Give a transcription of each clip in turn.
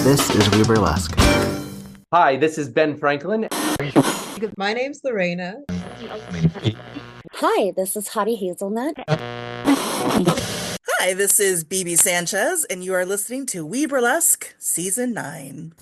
This is We Burlesque. Hi, this is Ben Franklin. My name's Lorena. Hi, this is Hottie Hazelnut. Hi, this is BB Sanchez, and you are listening to We Burlesque Season 9.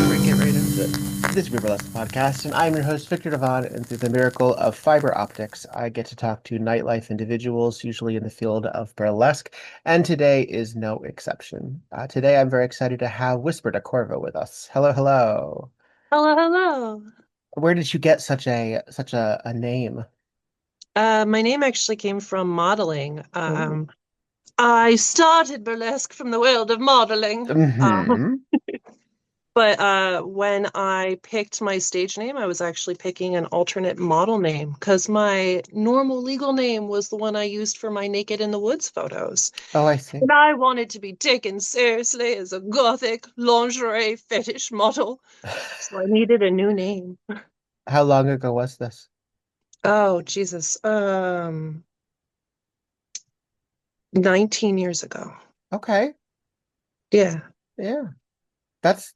This is We Burlesque podcast, and I'm your host, Victor Devonne, and through the miracle of fiber optics, I get to talk to nightlife individuals, usually in the field of burlesque, and today is no exception. Today, I'm very excited to have Whisper to Corvo with us. Hello, hello. Hello, hello. Where did you get such a name? My name actually came from modeling. Oh. I started burlesque from the world of modeling. Mm-hmm. But when I picked my stage name, I was actually picking an alternate model name because my normal legal name was the one I used for my Naked in the Woods photos. Oh, I see. And I wanted to be taken seriously as a gothic lingerie fetish model. So I needed a new name. How long ago was this? Oh, Jesus. 19 years ago. Okay. Yeah. Yeah. That's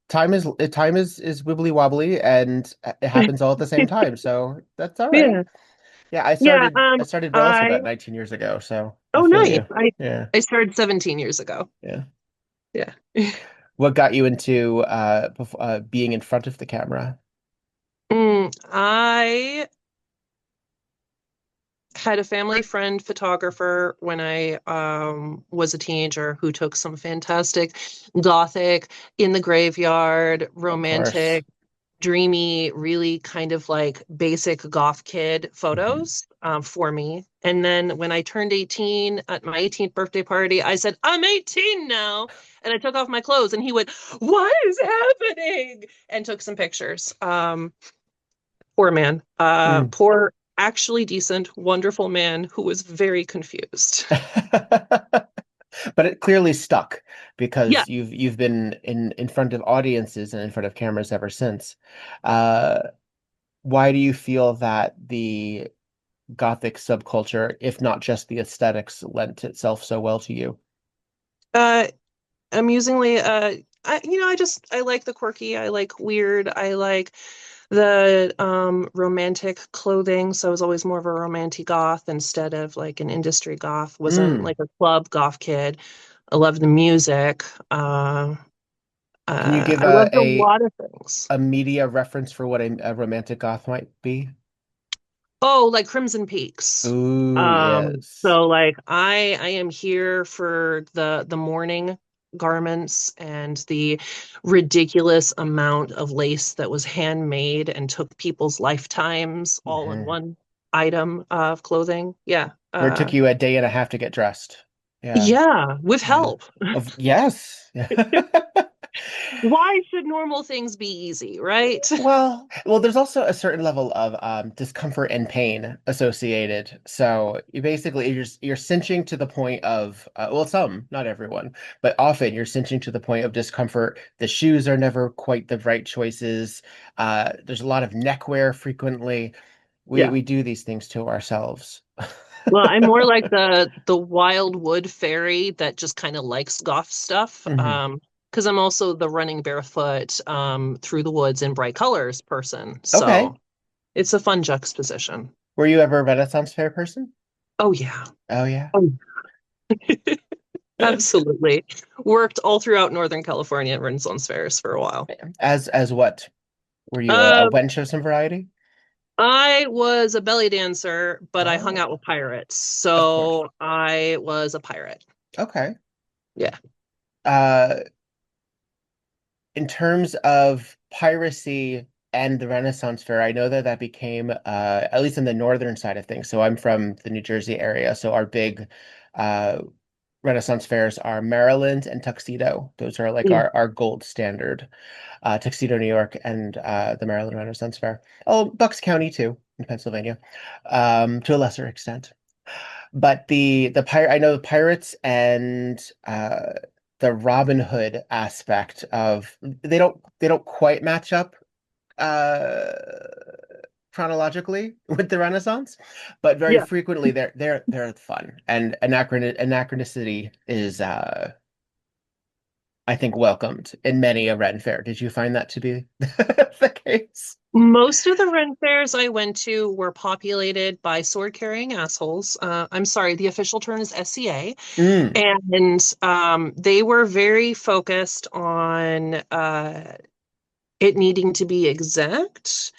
time is wibbly wobbly, and it happens all at the same time. So that's all right. Yeah. Yeah, I Yeah. started burlesque I about 19 years ago, so I Oh, feel nice. you. I Yeah, I started 17 years ago. yeah. Yeah. What got you into being in front of the camera? I had a family friend photographer when I was a teenager who took some fantastic gothic in the graveyard, Of course. romantic, dreamy, really kind of like basic goth kid Mhm. photos for me. And then when I turned 18 at my 18th birthday party, I said, I'm 18 now. And I took off my clothes and he went, What is happening? And took some pictures. Poor man. Mm. Poor, actually decent, wonderful man who was very confused. But it clearly stuck Yeah. because you've been in front of audiences and in front of cameras ever since. Uh, why do you feel that the Gothic subculture, if not just the aesthetics, lent itself so well to you? Uh, Amusingly, I like the quirky, I like weird, I like the romantic clothing. So I was always more of a romantic goth instead of like an industry goth. Wasn't Mm. like a club goth kid. I love the music. Can you give I loved a lot of things. a media reference for what a romantic goth might be? Oh, like Crimson Peaks. Ooh, yes. So like I am here for the mourning garments and the ridiculous amount of lace that was handmade and took people's lifetimes all in Mhm. one item of clothing. Yeah. Where it took you a day and a half to get dressed. Yeah, Yeah, with yeah. help. Of yes. Why should normal things be easy, right? Well, there's also a certain level of discomfort and pain associated. So you're cinching to the point of well, some, not everyone, but often you're cinching to the point of discomfort. The shoes are never quite the right choices. There's a lot of neckwear frequently. We Yeah. we do these things to ourselves. Well, I'm more like the Wildwood fairy that just kind of likes goth stuff. Mhm. Because I'm also the running barefoot through the woods in bright colors person. Okay. So it's a fun juxtaposition. Were you ever a Renaissance fair person? Oh yeah. Oh yeah. Oh, absolutely. Worked all throughout Northern California at Renaissance fairs for a while. As what? Were you a Uh, wench of some variety? I was a belly dancer, but I hung out Oh, with pirates. of course. So I was a pirate. Okay. Yeah. Uh, in terms of piracy and the Renaissance Fair, I know that that became, at least in the northern side of things. So I'm from the New Jersey area. So our big uh, Renaissance fairs are Maryland and Tuxedo. Those are like Mm. our gold standard. Tuxedo, New York, and the Maryland Renaissance Fair. Oh, Bucks County too in Pennsylvania, to a lesser extent. But the pirate, I know the pirates and the Robin Hood aspect of they don't quite match up uh chronologically with the Renaissance, but very Yeah. frequently they're fun and anachronicity is I think welcomed in many a Ren fair. Did you find that to be the case? Most of the Ren fairs I went to were populated by sword-carrying assholes. I'm sorry, the official term is SCA. Mm, And they were very focused on it needing to be exact.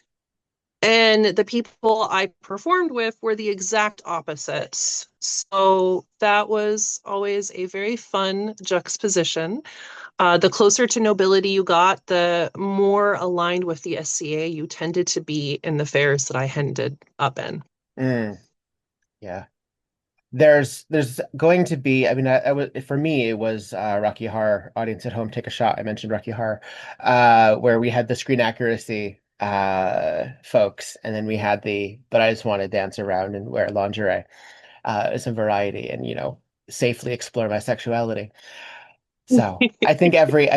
And the people I performed with were the exact opposites. So that was always a very fun juxtaposition. The closer to nobility you got, the more aligned with the SCA you tended to be in the fairs that I ended up in. mm, yeah. There's going to be, I mean, I was for me it was Rocky Horror. Audience at home, take a shot. I mentioned Rocky Horror, where we had the screen accuracy folks, and then we had but I just want to dance around and wear lingerie, some variety, and safely explore my sexuality. So I think every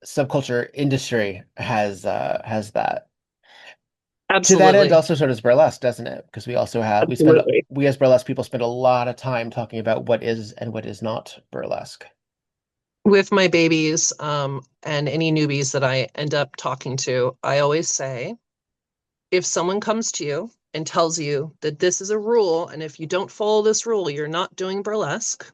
subculture industry has that. To that end, Absolutely. also so does burlesque, doesn't it? Because Absolutely. we as burlesque people spend a lot of time talking about what is and what is not burlesque. With my babies, and any newbies that I end up talking to, I always say, if someone comes to you and tells you that this is a rule, and if you don't follow this rule, you're not doing burlesque,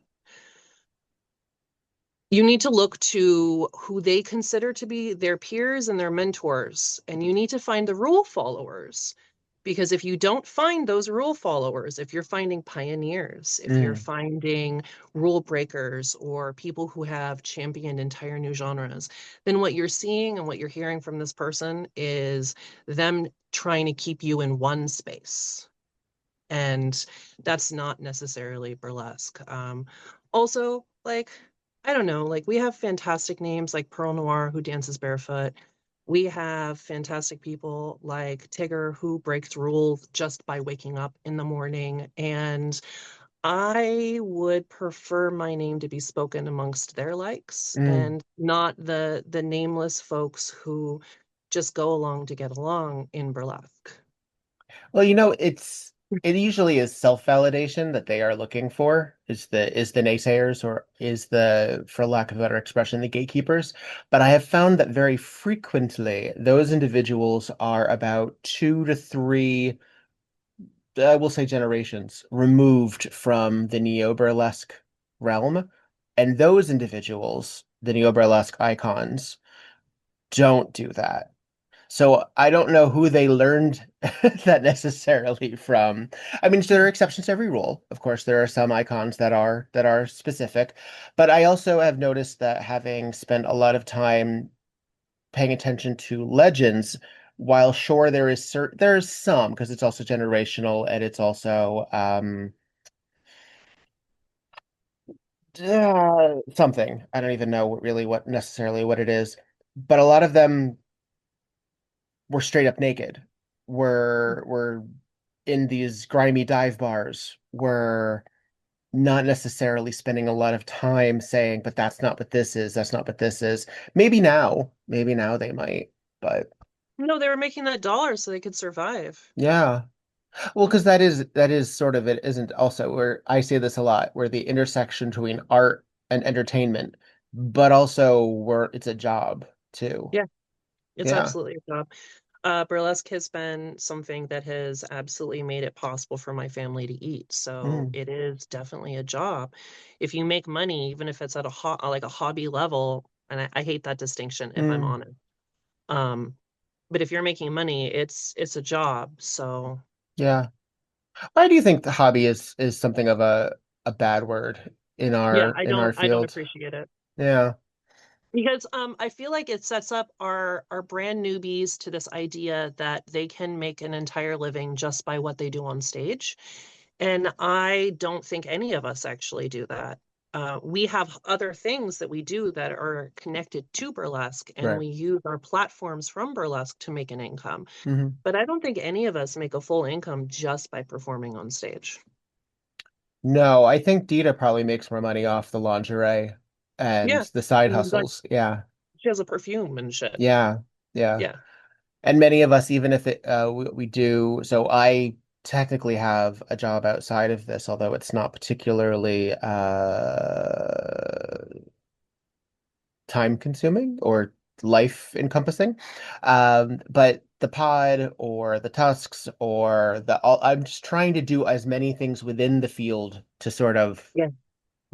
you need to look to who they consider to be their peers and their mentors, and you need to find the rule followers. Because if you don't find those rule followers, if you're finding pioneers, if you're Mm, finding rule breakers or people who have championed entire new genres, then what you're seeing and what you're hearing from this person is them trying to keep you in one space. And that's not necessarily burlesque. Also, like, I don't know, like we have fantastic names like Pearl Noir who dances barefoot. We have fantastic people like Tigger who breaks rules just by waking up in the morning. And I would prefer my name to be spoken amongst their likes mm. and not the nameless folks who just go along to get along in burlesque. Well, it usually is self-validation that they are looking for, is the naysayers or is the, for lack of a better expression, the gatekeepers. But I have found that very frequently those individuals are about 2 to 3, I will say generations removed from the neo-burlesque realm. And those individuals, the neo-burlesque icons, don't do that. So I don't know who they learned that necessarily from. I mean, there are exceptions to every rule. Of course, there are some icons that are specific, but I also have noticed that having spent a lot of time paying attention to legends, while sure there's some because it's also generational and it's also something. I don't even know really what necessarily what it is, but a lot of them were straight up naked. Were in these grimy dive bars. Were not necessarily spending a lot of time saying, but that's not what this is. That's not what this is. Maybe now they might, but No, they were making that dollar so they could survive. yeah. Well, because that is sort of it, isn't also where I say this a lot, where the intersection between art and entertainment, but also where it's a job too. Yeah, it's Yeah. absolutely a job. Burlesque has been something that has absolutely made it possible for my family to eat. So Mm, it is definitely a job. If you make money, even if it's at a like a hobby level, and I hate that distinction if I'm mm, honest. Um, but if you're making money, it's a job. So yeah. Why do you think the hobby is something of a bad word in yeah, our I don't field? appreciate it. Yeah. Because I feel like it sets up our brand newbies to this idea that they can make an entire living just by what they do on stage. And I don't think any of us actually do that. We have other things that we do that are connected to burlesque, and Right. we use our platforms from burlesque to make an income. Hmm. But I don't think any of us make a full income just by performing on stage. No, I think Dita probably makes more money off the lingerie and Yeah. the side Like hustles. Yeah. she has a perfume and shit. Yeah. Yeah. Yeah. And many of us, even if we do, so I technically have a job outside of this, although it's not particularly time consuming or life encompassing. But the pod or the tusks or I'm just trying to do as many things within the field to sort of Yeah.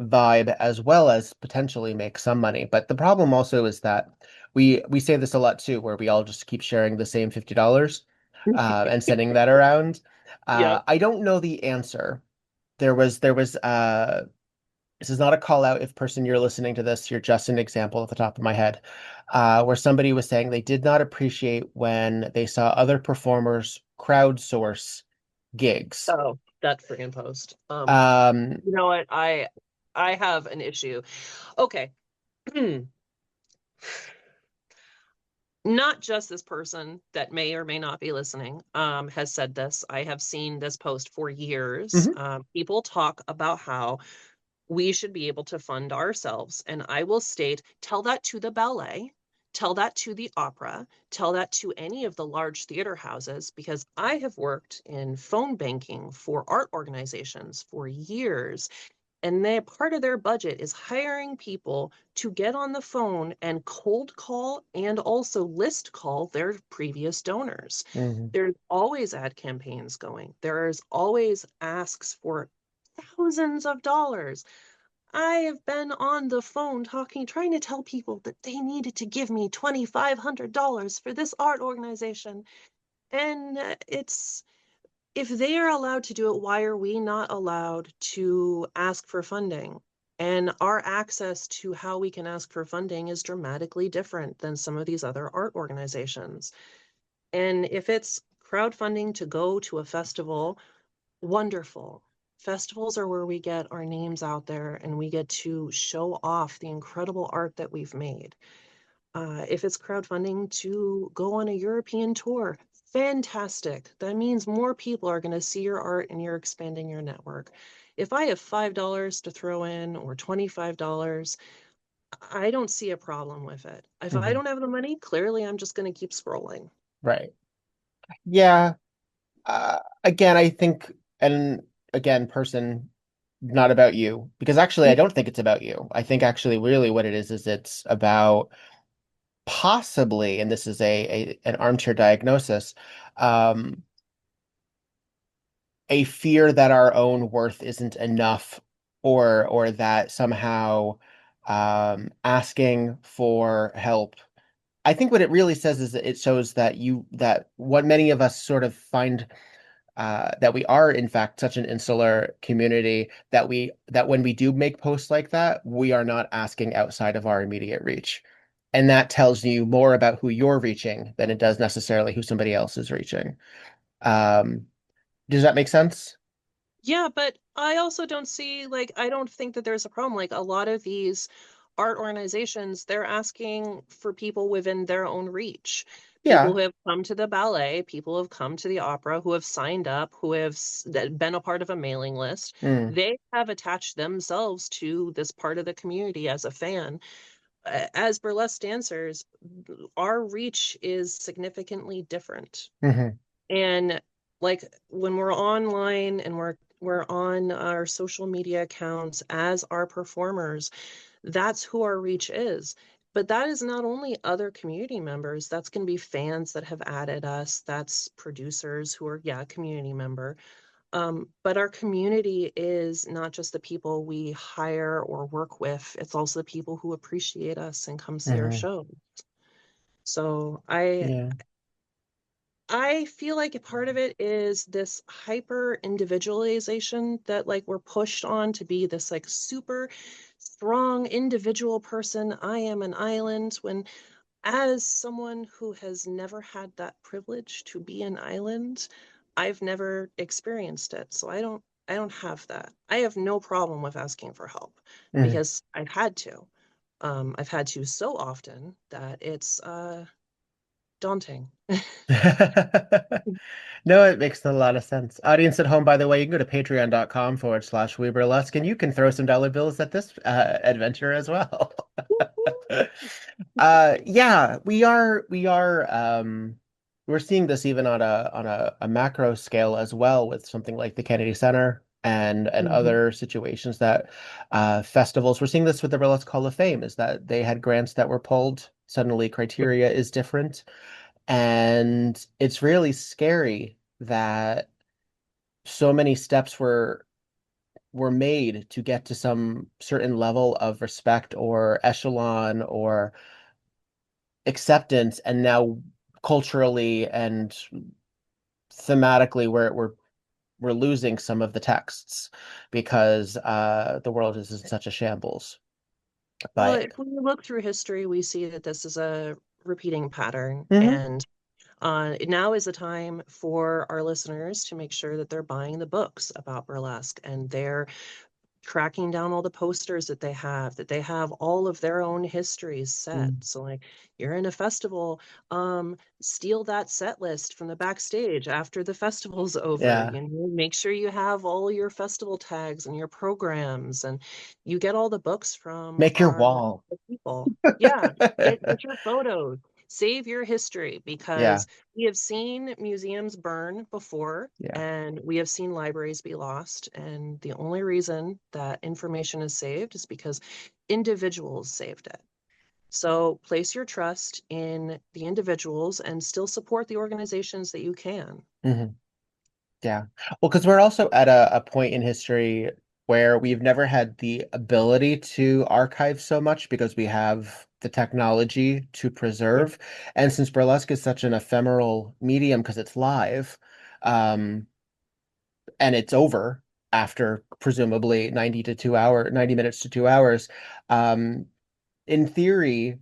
vibe as well as potentially make some money. But the problem also is that we say this a lot too, where we all just keep sharing the same $50 and sending that around. Yep. I don't know the answer. There was this is not a call out if person you're listening to this, you're just an example at the top of my head, where somebody was saying they did not appreciate when they saw other performers crowdsource gigs. Oh, that friggin' post. Um, You know what? I have an issue. Okay. Not just this person that may or may not be listening has said this. I have seen this post for years. mhm, People talk about how we should be able to fund ourselves. And I will state, tell that to the ballet, tell that to the opera, tell that to any of the large theater houses, because I have worked in phone banking for art organizations for years. And they part of their budget is hiring people to get on the phone and cold call and also list call their previous donors. mhm, There's always ad campaigns going. There's always asks for thousands of dollars. I have been on the phone talking, trying to tell people that they needed to give me $2,500 for this art organization. And it's, if they are allowed to do it, why are we not allowed to ask for funding? And our access to how we can ask for funding is dramatically different than some of these other art organizations. And if it's crowdfunding to go to a festival, wonderful. Festivals are where we get our names out there and we get to show off the incredible art that we've made. If it's crowdfunding to go on a European tour, fantastic. That means more people are going to see your art and you're expanding your network. If I have $5 to throw in or $25, I don't see a problem with it. If I mhm. don't have the money, clearly I'm just going to keep scrolling. Right. Yeah. Again, I think, and again, person, not about you, because actually, I don't think it's about you. I think actually, really, what it is it's about possibly, and this is an armchair diagnosis, um, a fear that our own worth isn't enough, or that somehow asking for help. I think what it really says is that it shows that what many of us sort of find that we are in fact such an insular community that when we do make posts like that, we are not asking outside of our immediate reach. And that tells you more about who you're reaching than it does necessarily who somebody else is reaching. Um, does that make sense? Yeah, but I also don't see, like, I don't think that there's a problem. Like, a lot of these art organizations, they're asking for people within their own reach. People Yeah. who have come to the ballet, people who have come to the opera, who have signed up, who have been a part of a mailing list. Mm, They have attached themselves to this part of the community as a fan. As burlesque dancers, our reach is significantly different. hmm. And like when we're online and we're on our social media accounts as our performers, that's who our reach is. But that is not only other community members, that's going to be fans that have added us, that's producers who are, yeah, community member. But our community is not just the people we hire or work with, it's also the people who appreciate us and come see our Hmm. show. So I Yeah. I feel like a part of it is this hyper individualization that like we're pushed on to be this like super strong individual person. I am an island when as someone who has never had that privilege to be an island, I've never experienced it. So I don't have that. I have no problem with asking for help Mhm. because I've had to. I've had to so often that it's daunting. No, it makes a lot of sense. Audience at home, by the way, you can go to patreon.com/weburlesque and you can throw some dollar bills at this adventure as well. Yeah, we're seeing this even on a macro scale as well with something like the Kennedy Center and Mhm. other situations that festivals. We're seeing this with the Burlesque Hall of Fame, is that they had grants that were pulled. Suddenly criteria is different. And it's really scary that so many steps were made to get to some certain level of respect or echelon or acceptance, and now culturally and thematically we're losing some of the texts because the world is in such a shambles. Well, But if we look through history, we see that this is a repeating pattern. mhm, And now is the time for our listeners to make sure that they're buying the books about burlesque and they're tracking down all the posters that they have all of their own histories set. mm, So like you're in a festival, steal that set list from the backstage after the festival's over. yeah, You know, make sure you have all your festival tags and your programs and you get all the books from make your our wall. people. Yeah, get your photos. Save your history Yeah, because we have seen museums burn before yeah. and we have seen libraries be lost. And the only reason that information is saved is because individuals saved it. So place your trust in the individuals and still support the organizations that you can. Mhm. Yeah. Well, because we're also at a point in history where we've never had the ability to archive so much because we have the technology to Yeah. preserve. And since burlesque is such an ephemeral medium because it's live, um, and it's over after presumably 90 minutes to 2 hours, um, in theory,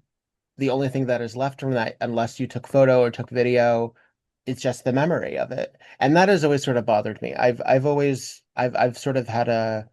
the only thing that is left from that, unless you took photo or took video, it's just the memory of it. And that has always sort of bothered me. I've sort of had a,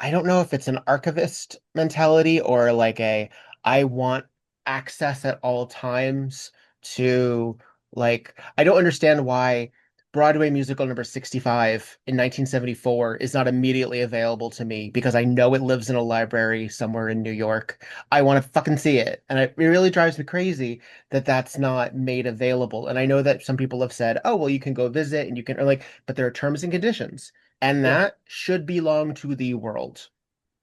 I don't know if it's an archivist mentality or like a I want access at all times to, like, I don't understand why Broadway musical number 65 in 1974 is not immediately available to me because I know it lives in a library somewhere in New York. I want to fucking see it. And it really drives me crazy that that's not made available. And I know that some people have said, "Oh, well, you can go visit and you can," or like, but there are terms and conditions. And Yeah. that should belong to the world.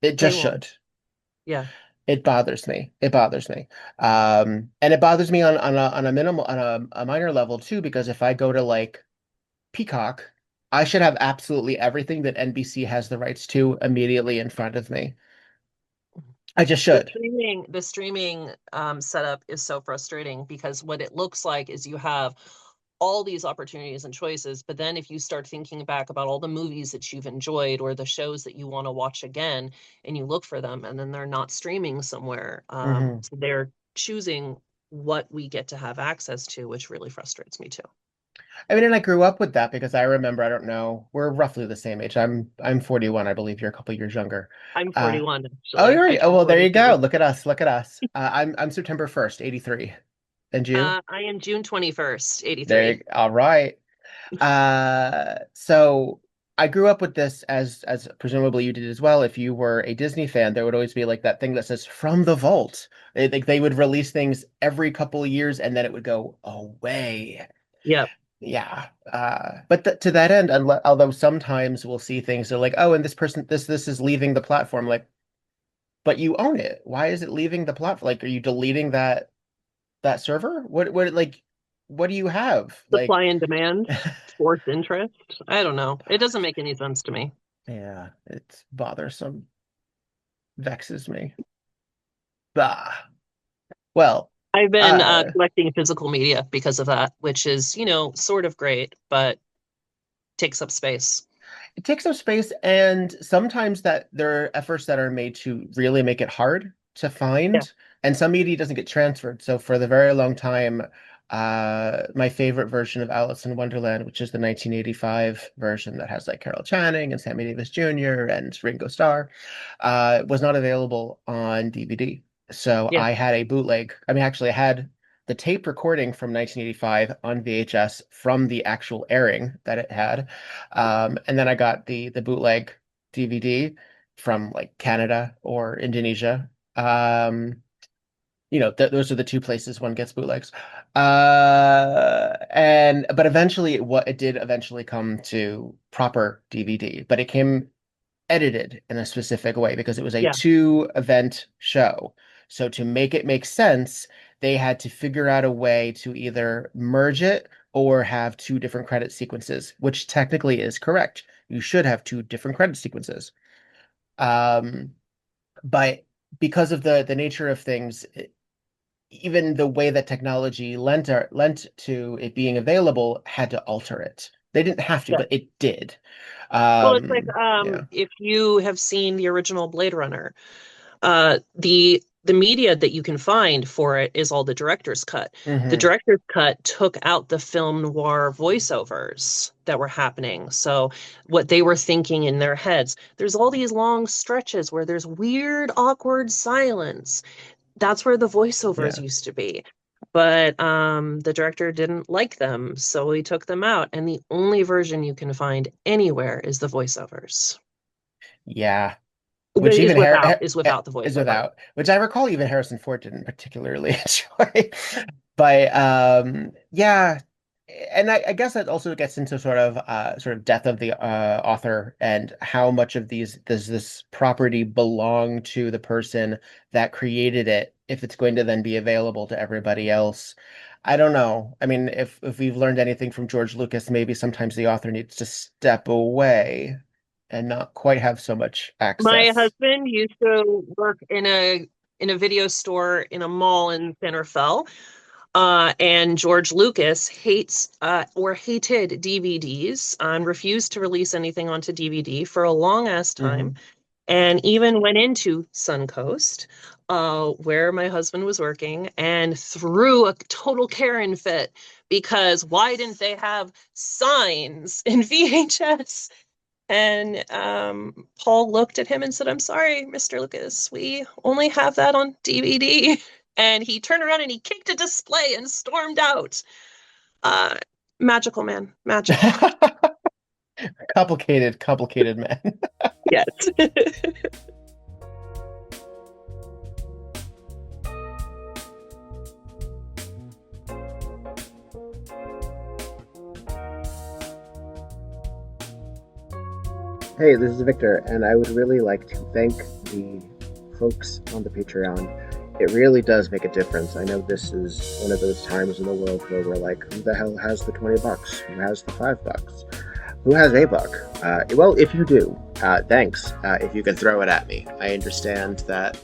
It Day just one. should. Yeah. It bothers me. It bothers me. And it bothers me on a minimal on a minor level too, because if I go to like Peacock, I should have absolutely everything that NBC has the rights to immediately in front of me. I just should. The streaming setup is so frustrating because what it looks like is you have all these opportunities and choices, but then if you start thinking back about all the movies that you've enjoyed or the shows that you want to watch again, and you look for them, and then they're not streaming somewhere, Hmm. so they're choosing what we get to have access to, which really frustrates me too. I mean, and I grew up with that because I remember, I don't know, we're roughly the same age. I'm 41. I believe you're a couple years younger. I'm Uh, 41 oh, actually. you're I oh turned well, there you go. 42. Look at us. Look at us. I'm September 1st, 83. And you? I am June 21st, There 83. you, all right. So I grew up with this as presumably you did as well. If you were a Disney fan, there would always be like that thing that says "From the Vault." They would release things every couple of years, and then it would go away. Yep. Yeah. But th to that end, although sometimes we'll see things that are like, oh, and this person, this is leaving the platform. Like, but you own it. Why is it leaving the platform? Like, are you deleting that server? What like, what do you have? Like. Supply and demand, forced interest. I don't know. It doesn't make any sense to me. Yeah, it's bothersome. Vexes me. Bah. Well, I've been uh, collecting physical media because of that, which is, sort of great, but takes up space. it takes up space, and sometimes that there are efforts that are made to really make it hard to Yeah. find, and some media doesn't get transferred. So for the very long time, My favorite version of Alice in Wonderland, which is the 1985 version that has like Carol Channing and Sammy Davis Jr. and Ringo Starr, was not available on DVD. So Yeah. I had a bootleg. I mean, actually, I had the tape recording from 1985 on VHS from the actual airing that it had. And then I got the bootleg DVD from like Canada or Indonesia. Those are the two places one gets bootlegs. And but eventually what it did eventually come to proper DVD, but it came edited in a specific way because it was a Yeah. two event show. So to make it make sense, they had to figure out a way to either merge it or have two different credit sequences, which technically is correct. You should have two different credit sequences. Um, but because of the nature of things, even the way that technology lent to it being available had to alter it. They didn't have to, Yeah. but it did. Well, it's like Yeah. if you have seen the original Blade Runner, the media that you can find for it is all the director's cut. The Hmm. director's cut took out the film noir voiceovers that were happening. So what they were thinking in their heads, there's all these long stretches where there's weird, awkward silence. That's where the voiceovers Yeah. used to be. But the director didn't like them, so he took them out. And the only version you can find anywhere is the voiceovers. Yeah. Which even Is without the is voiceover. without, which I recall even Harrison Ford didn't particularly enjoy. But yeah, and I guess that also gets into sort of death of the author and how much of these does this property belong to the person that created it if it's going to then be available to everybody else. I don't know. I mean, if we've learned anything from George Lucas, maybe sometimes the author needs to step away and not quite have so much My access. husband used to work in a video store in a mall in San Rafael. And George Lucas hates or hated DVDs and refused to release anything onto DVD for a long ass time. Hmm. And even went into Suncoast, where my husband was working, and threw a total Karen fit because why didn't they have signs in VHS? And Paul looked at him and said, "I'm sorry, Mr. Lucas, we only have that on DVD." And he turned around and he kicked a display and stormed out. Uh, Magical man, magical. Complicated man. Yes. Hey, this is Victor, and I would really like to thank the folks on the Patreon. It really does make a difference. I know this is one of those times in the world where we're like, who the hell has the $20? Who has the $5? Who has $1? Well, if you do, thanks. If you can throw it at me. I understand that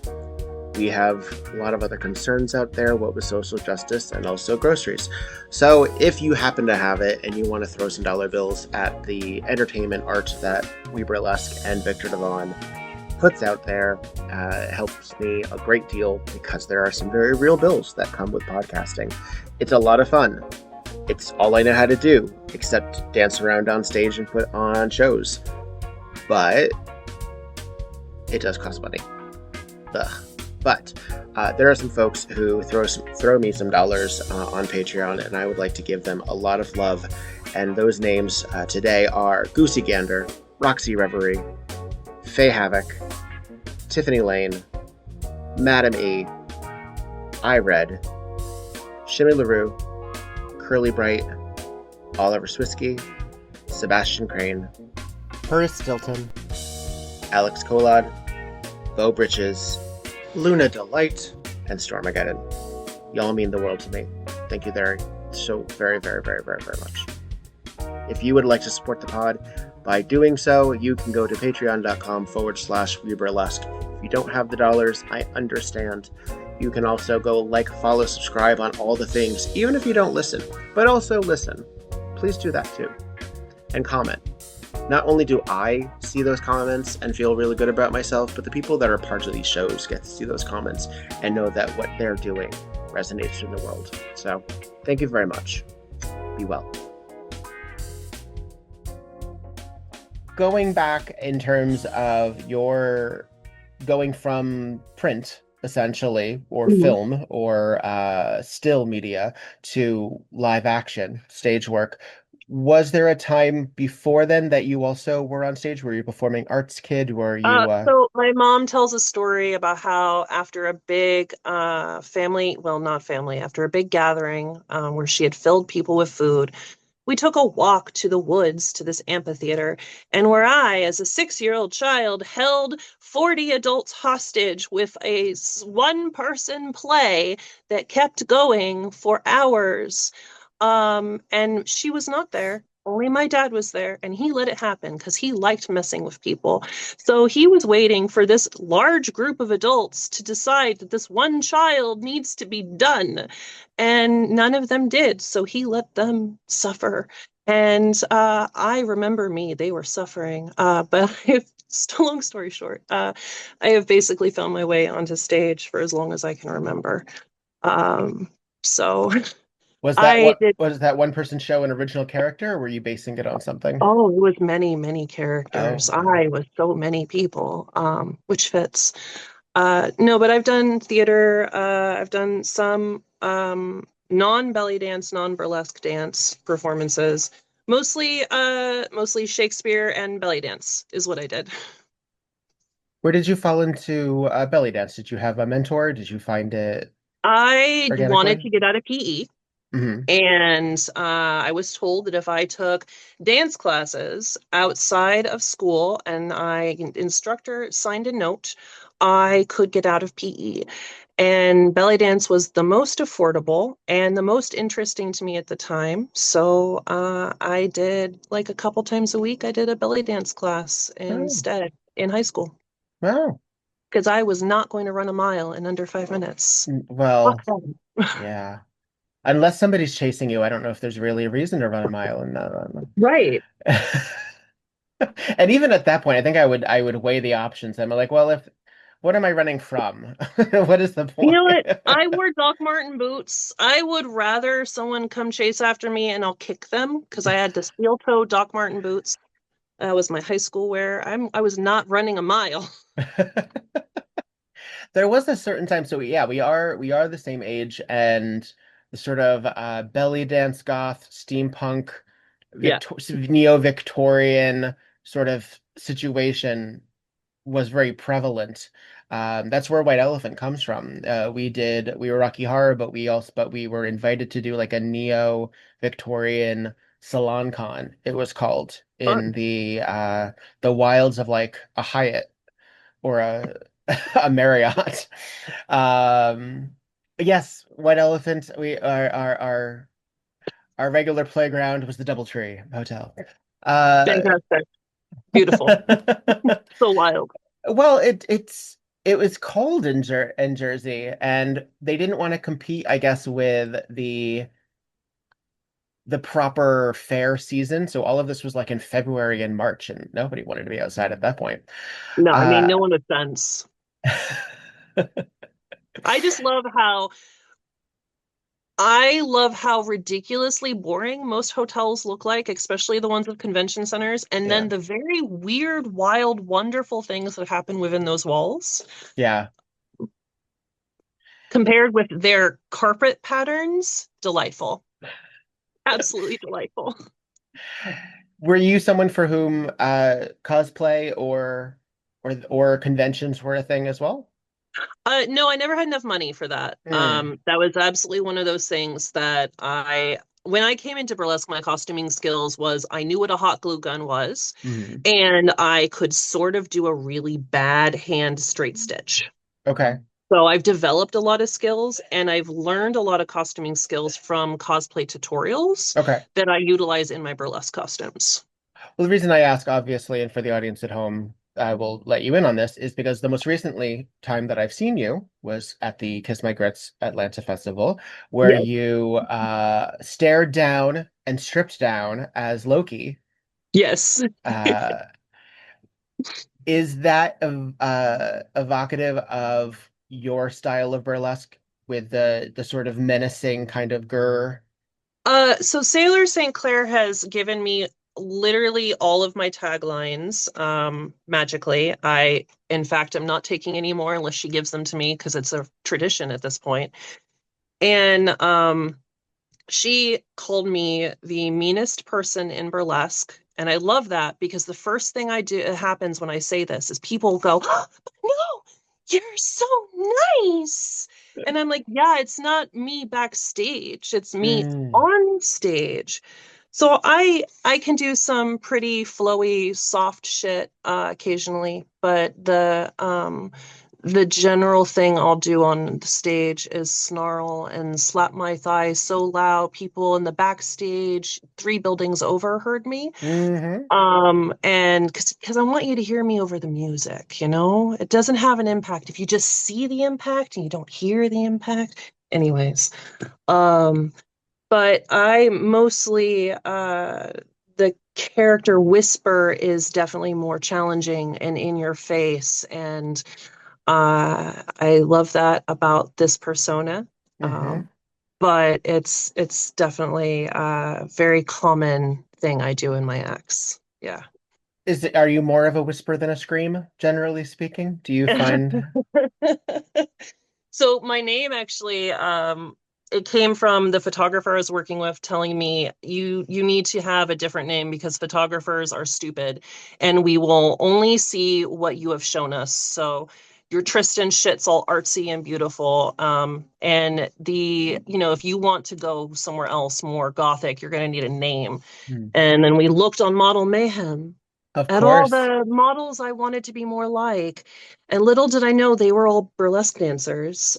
we have a lot of other concerns out there, what with social justice and also groceries. So if you happen to have it and you want to throw some dollar bills at the entertainment art that We Burlesque and Viktor Devonne puts out there, it helps me a great deal because there are some very real bills that come with podcasting. It's a lot of fun. It's all I know how to do, except dance around on stage and put on shows. But it does cost money. Ugh. But there are some folks who throw me some dollars on Patreon, and I would like to give them a lot of love. And those names today are Goosey Gander, Roxy Reverie, Faye Havoc, Tiffany Lane, Madam E, iRed, Shimmy LaRue, Curly Bright, Oliver Swisky, Sebastian Crane, Horace Stilton, Alex Colad, Bo Britches, Luna Delight, and Stormageddon. Y'all mean the world to me. Thank you there so very, very, very, very, very much. If you would like to support the pod, by doing so, you can go to patreon.com/weburlesque. If you don't have the dollars, I understand. You can also go like, follow, subscribe on all the things, even if you don't listen, but also listen. Please do that too. And comment. Not only do I see those comments and feel really good about myself, but the people that are parts of these shows get to see those comments and know that what they're doing resonates in the world. So thank you very much. Be well. Going back in terms of your going from print, essentially, or Mhm. film or still media to live action stage work, was there a time before then that you also were on stage? Were you performing arts kid? Were you So my mom tells a story about how after a big family, well, not family, after a big gathering where she had filled people with food, we took a walk to the woods to this amphitheater, and where I, as a 6-year-old child, held 40 adults hostage with a one-person play that kept going for hours. And she was not there. Only my dad was there, and he let it happen because he liked messing with people. So he was waiting for this large group of adults to decide that this one child needs to be done. And none of them did. So he let them suffer. And I remember me, they were suffering. But still, long story short, I have basically found my way onto stage for as long as I can remember. Um, so was that I what did. was that one person show an original character, or were you basing it on something? Oh, it was many, many characters. Oh, wow. I was so many people, which fits. No, but I've done theater. I've done some non-belly dance, non-burlesque dance performances. Mostly Shakespeare and belly dance is what I did. Where did you fall into belly dance? Did you have a mentor? Did you find it I wanted organically? to get out of PE. Hmm. And I was told that if I took dance classes outside of school and I instructor signed a note, I could get out of PE. And belly dance was the most affordable and the most interesting to me at the time. So I did like a couple times a week, I did a belly dance class Oh, instead in high school wow. because I was not going to run a mile in under 5 minutes. Fuck Well, them. yeah. Unless somebody's chasing you, I don't know if there's really a reason to run a mile in that. Right. And even at that point, I think I would weigh the options. I'm like, well, if what am I running from? What is the You know point? what? I wore Doc Marten boots. I would rather someone come chase after me and I'll kick them because I had the steel toe Doc Marten boots. That was my high school wear. I was not running a mile. There was a certain time, so yeah, we are the same age, and the sort of belly dance goth, steampunk, Yeah. neo-Victorian sort of situation was very prevalent. That's where White Elephant comes from. We were Rocky Horror, but we were invited to do like a neo-Victorian salon con, it was called, in Fun. the wilds of like a Hyatt or a a Marriott. Um, yes, White Elephant. Our regular playground was the DoubleTree Hotel. Uh, Fantastic. Beautiful. So wild. well, it was cold in Jersey, and they didn't want to compete, I guess, with the proper fair season. So all of this was like in February and March, and nobody wanted to be outside at that point. No, I mean, Uh, no one offense. I just love how I love how ridiculously boring most hotels look like, especially the ones with convention centers, and then yeah, the very weird, wild, wonderful things that happen within those walls. yeah. Compared with their carpet patterns, delightful. Absolutely delightful. Were you someone for whom cosplay or conventions were a thing as well? No, I never had enough money for that. Hmm. That was absolutely one of those things that when I came into burlesque, my costuming skills was I knew what a hot glue gun was, Hmm. and I could sort of do a really bad hand straight stitch. Okay. So I've developed a lot of skills and I've learned a lot of costuming skills from cosplay tutorials Okay. that I utilize in my burlesque costumes. Well, the reason I ask, obviously, and for the audience at home, I will let you in on this, is because the most recently time that I've seen you was at the Kiss My Grits Atlanta Festival, where Yes. you stared down and stripped down as Loki. Yes. Uh, is that evocative of your style of burlesque with the sort of menacing kind of grr? So Sailor St. Clair has given me literally all of my taglines, magically. In fact, am not taking any more unless she gives them to me because it's a tradition at this point. And she called me the meanest person in burlesque. And I love that because the first thing I do happens when I say this is people go, oh, no, you're so nice. And I'm like, yeah, it's not me backstage. It's me Mm. on stage. So I can do some pretty flowy, soft shit occasionally, but the general thing I'll do on the stage is snarl and slap my thighs so loud people in the backstage 3 buildings over heard me. Hmm. And because I want you to hear me over the music, you know? It doesn't have an impact if you just see the impact and you don't hear the impact. Anyways, um, but I mostly the character Whisper is definitely more challenging and in your face, and I love that about this persona. Hmm. Um, but it's definitely a very common thing I do in my acts. Yeah. Are you more of a whisper than a scream, generally speaking? Do you find? So my name actually, it came from the photographer I was working with telling me you need to have a different name because photographers are stupid and we will only see what you have shown us. So your Tristan shit's all artsy and beautiful. And if you want to go somewhere else more gothic, you're gonna need a name. Hmm. And then we looked on Model Mayhem Of at all course. the models I wanted to be more like. And little did I know they were all burlesque dancers.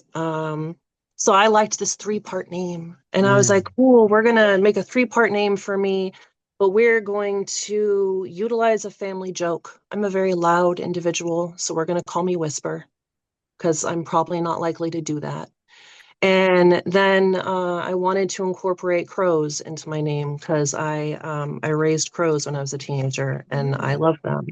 So I liked this 3-part name. And I was like, Mm. cool, we're going to make a 3-part name for me, but we're going to utilize a family joke. I'm a very loud individual, so we're going to call me Whisper because I'm probably not likely to do that. And then I wanted to incorporate crows into my name because I raised crows when I was a teenager and I Mm. love them.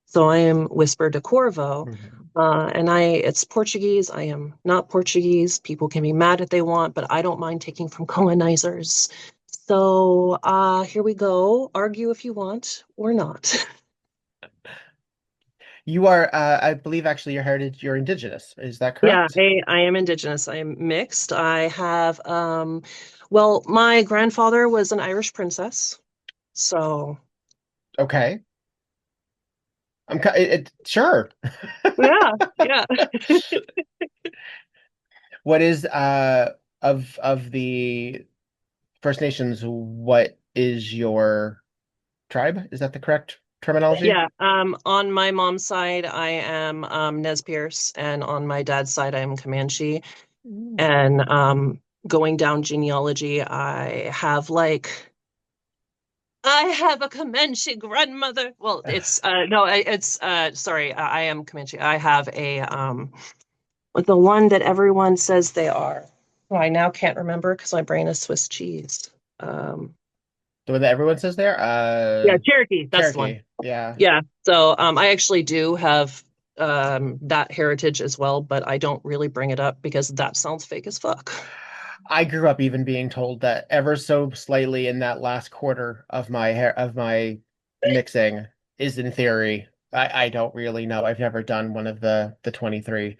So I am Whisper de Corvo. Mhm. And it's Portuguese. I am not Portuguese. People can be mad if they want, but I don't mind taking from colonizers. So here we go. Argue if you want or not. You are, I believe, actually, your heritage, you're indigenous. Is that Yeah, correct? I am indigenous. I am mixed. I have, well, my grandfather was an Irish princess. So, Okay. Sure. yeah, yeah. What is of the First Nations, what is your tribe? Is that the correct terminology? Yeah, on my mom's side, I am Nez Perce, and on my dad's side, I am Comanche. Mm. And going down genealogy, I have a Comanche grandmother. Well, it's no, it's sorry, I am Comanche. I have a the one that everyone says they are. Well, I now can't remember because my brain is Swiss cheese. Um, The one that everyone says there? yeah, Cherokee. That's the one. Cherokee. Yeah. Yeah. So I actually do have that heritage as well, but I don't really bring it up because that sounds fake as fuck. I grew up even being told that ever so slightly in that last quarter of my hair of my mixing is in theory. I don't really know. I've never done one of the 23.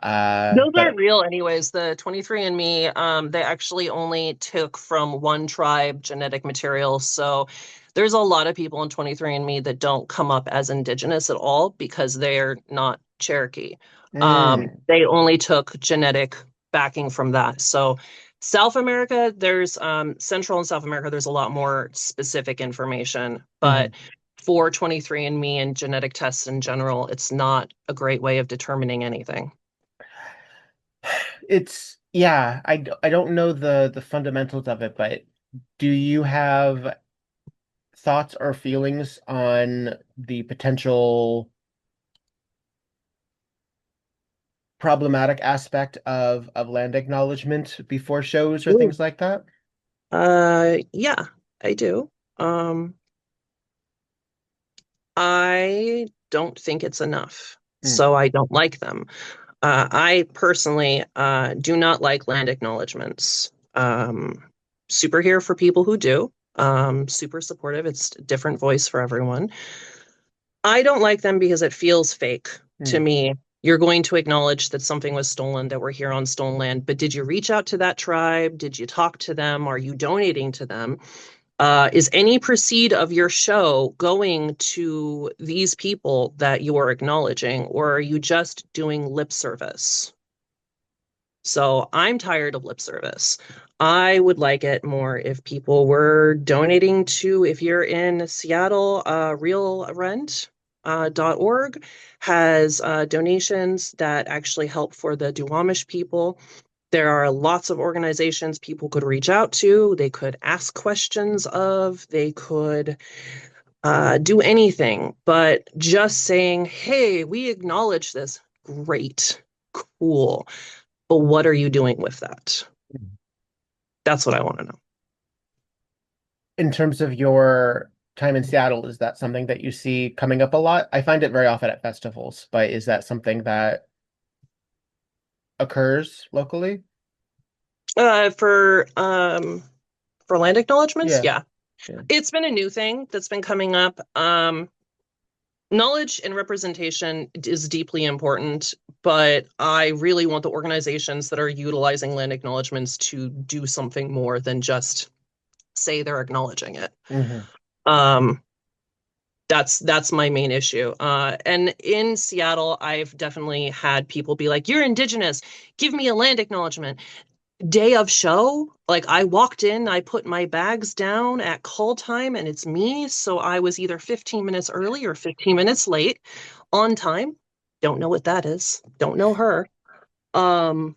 Those aren't But real anyways. The 23andMe, they actually only took from one tribe genetic material. So there's a lot of people in 23andMe that don't come up as indigenous at all because they're not Cherokee. mm, They only took genetic backing from that. So South America, there's Central and South America, there's a lot more specific information. mhm. But for 23andMe and genetic tests in general, it's not a great way of determining anything. It's yeah, I don't know the fundamentals of it, but do you have thoughts or feelings on the potential problematic aspect of land acknowledgement before shows or Ooh. things like that? Yeah, I do. Um, I don't think it's enough, Mm, so I don't like them. I personally do not like land acknowledgements. Super here for people who do. Super supportive. It's a different voice for everyone. I don't like them because it feels fake to Mm. me. You're going to acknowledge that something was stolen, that we're here on stolen land, but did you reach out to that tribe? Did you talk to them? Are you donating to them? Is any proceed of your show going to these people that you are acknowledging, or are you just doing lip service? So I'm tired of lip service. I would like it more if people were donating to, if you're in Seattle, realrent.org has donations that actually help for the Duwamish people. There are lots of organizations people could reach out to. They could ask questions of, they could do anything, but just saying, hey, we acknowledge this. Great, cool. But what are you doing with that? That's what I want to know. In terms of your time in Seattle, is that something that you see coming up a lot? I find it very often at festivals, but is that something that occurs locally? Uh, for um for land acknowledgements, Yeah. yeah. Yeah. It's been a new thing that's been coming up. Knowledge and representation is deeply important, but I really want the organizations that are utilizing land acknowledgements to do something more than just say they're acknowledging it. Hmm. Um, that's my main issue. And in Seattle, I've definitely had people be like, "You're Indigenous. Give me a land acknowledgement." Day of show, like I walked in, I put my bags down at call time, and it's me. So I was either 15 minutes early or 15 minutes late on time. Don't know what that is. Don't know her. Um,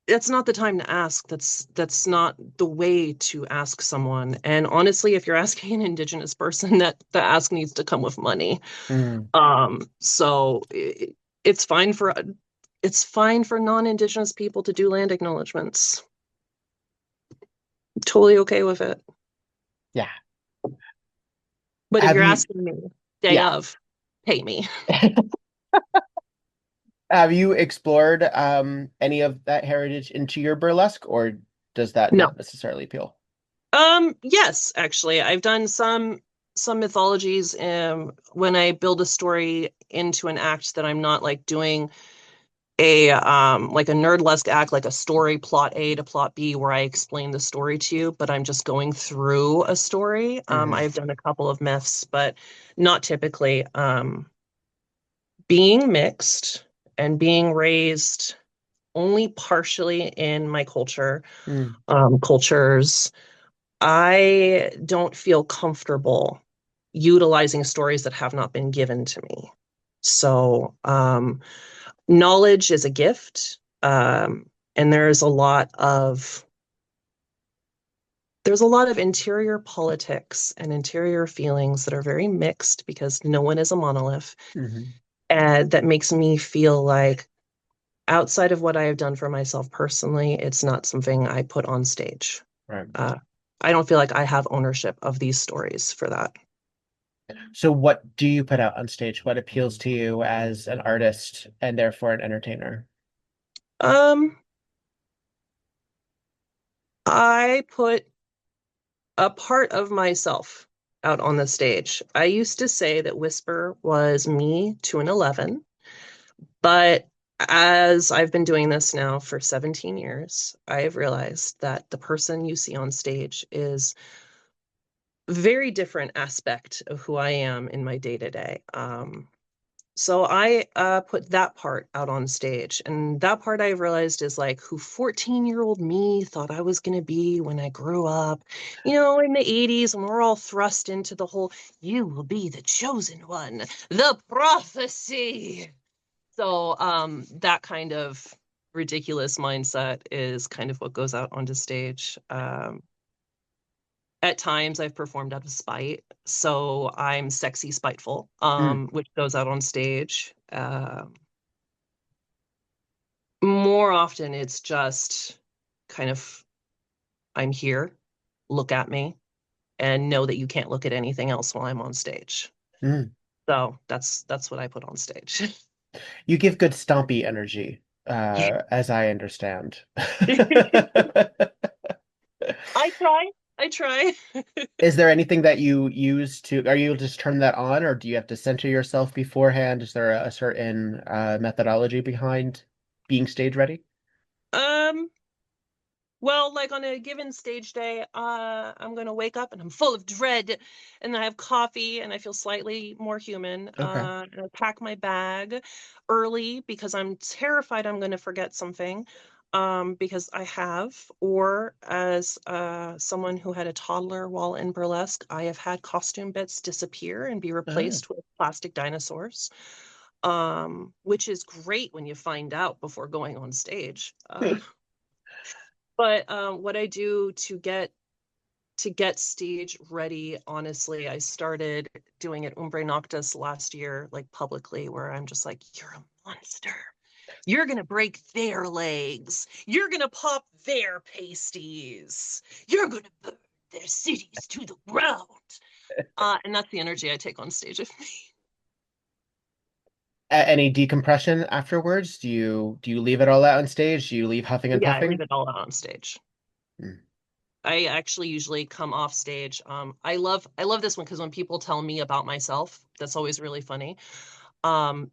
that's not the time to ask. That's not the way to ask someone. And honestly, if you're asking an Indigenous person, that the ask needs to come with money. Mm. So it's fine for non-Indigenous people to do land acknowledgements. Totally okay with it. Yeah. But if Have you're you, asking me day yeah. of, pay me. Have you explored any of that heritage into your burlesque, or does that No. not necessarily appeal? Yes, actually. I've done some mythologies when I build a story into an act that I'm not like doing a like a nerdlesque act, like a story plot A to plot B where I explain the story to you, but I'm just going through a story. Hmm. I've done a couple of myths, but not typically. Being mixed and being raised only partially in my Mm. cultures, I don't feel comfortable utilizing stories that have not been given to me. So, knowledge is a gift, and there's a lot of interior politics and interior feelings that are very mixed because no one is a monolith, Hmm. and that makes me feel like outside of what I have done for myself personally, it's not something I put on stage. Right. Uh, I don't feel like I have ownership of these stories for that. So what do you put out on stage? What appeals to you as an artist and therefore an entertainer? Um, I put a part of myself out on the stage. I used to say that Whisper was me to an 11, but as I've been doing this now for 17 years, I have realized that the person you see on stage is very different aspect of who I am in my day to day. So I put that part out on stage, and that part I realized is like who 14-year-old me thought I was going to be when I grew up, in the 80s when we're all thrust into the whole, you will be the chosen one, the prophecy. So that kind of ridiculous mindset is kind of what goes out onto stage. At times I've performed out of spite, so I'm sexy spiteful, Mm. which goes out on stage. More often it's just kind of, I'm here, look at me, and know that you can't look at anything else while I'm on stage. Mm. So that's what I put on stage. You give good Stompy energy, as I understand. I try. I try. Is there anything that you use to, are you able to just turn that on, or do you have to center yourself beforehand? Is there a certain methodology behind being stage ready? Um, well, like on a given stage day, I'm gonna wake up and I'm full of dread, and I have coffee and I feel slightly more human. Okay. And I pack my bag early because I'm terrified I'm gonna forget something. Because I have, or as someone who had a toddler while in burlesque, I have had costume bits disappear and be Oh. replaced with plastic dinosaurs, which is great when you find out before going on stage. But what I do to get stage ready, honestly, I started doing it Umbre Noctis last year, like publicly, where I'm just like, you're a monster. You're gonna break their legs. You're gonna pop their pasties. You're gonna burn their cities to the ground. And that's the energy I take on stage with me. Any decompression afterwards? Do you leave it all out on stage? Do you leave huffing and Yeah, I leave puffing? it all out on stage. Mm. I actually usually come off stage. I love this one because when people tell me about myself, that's always really funny.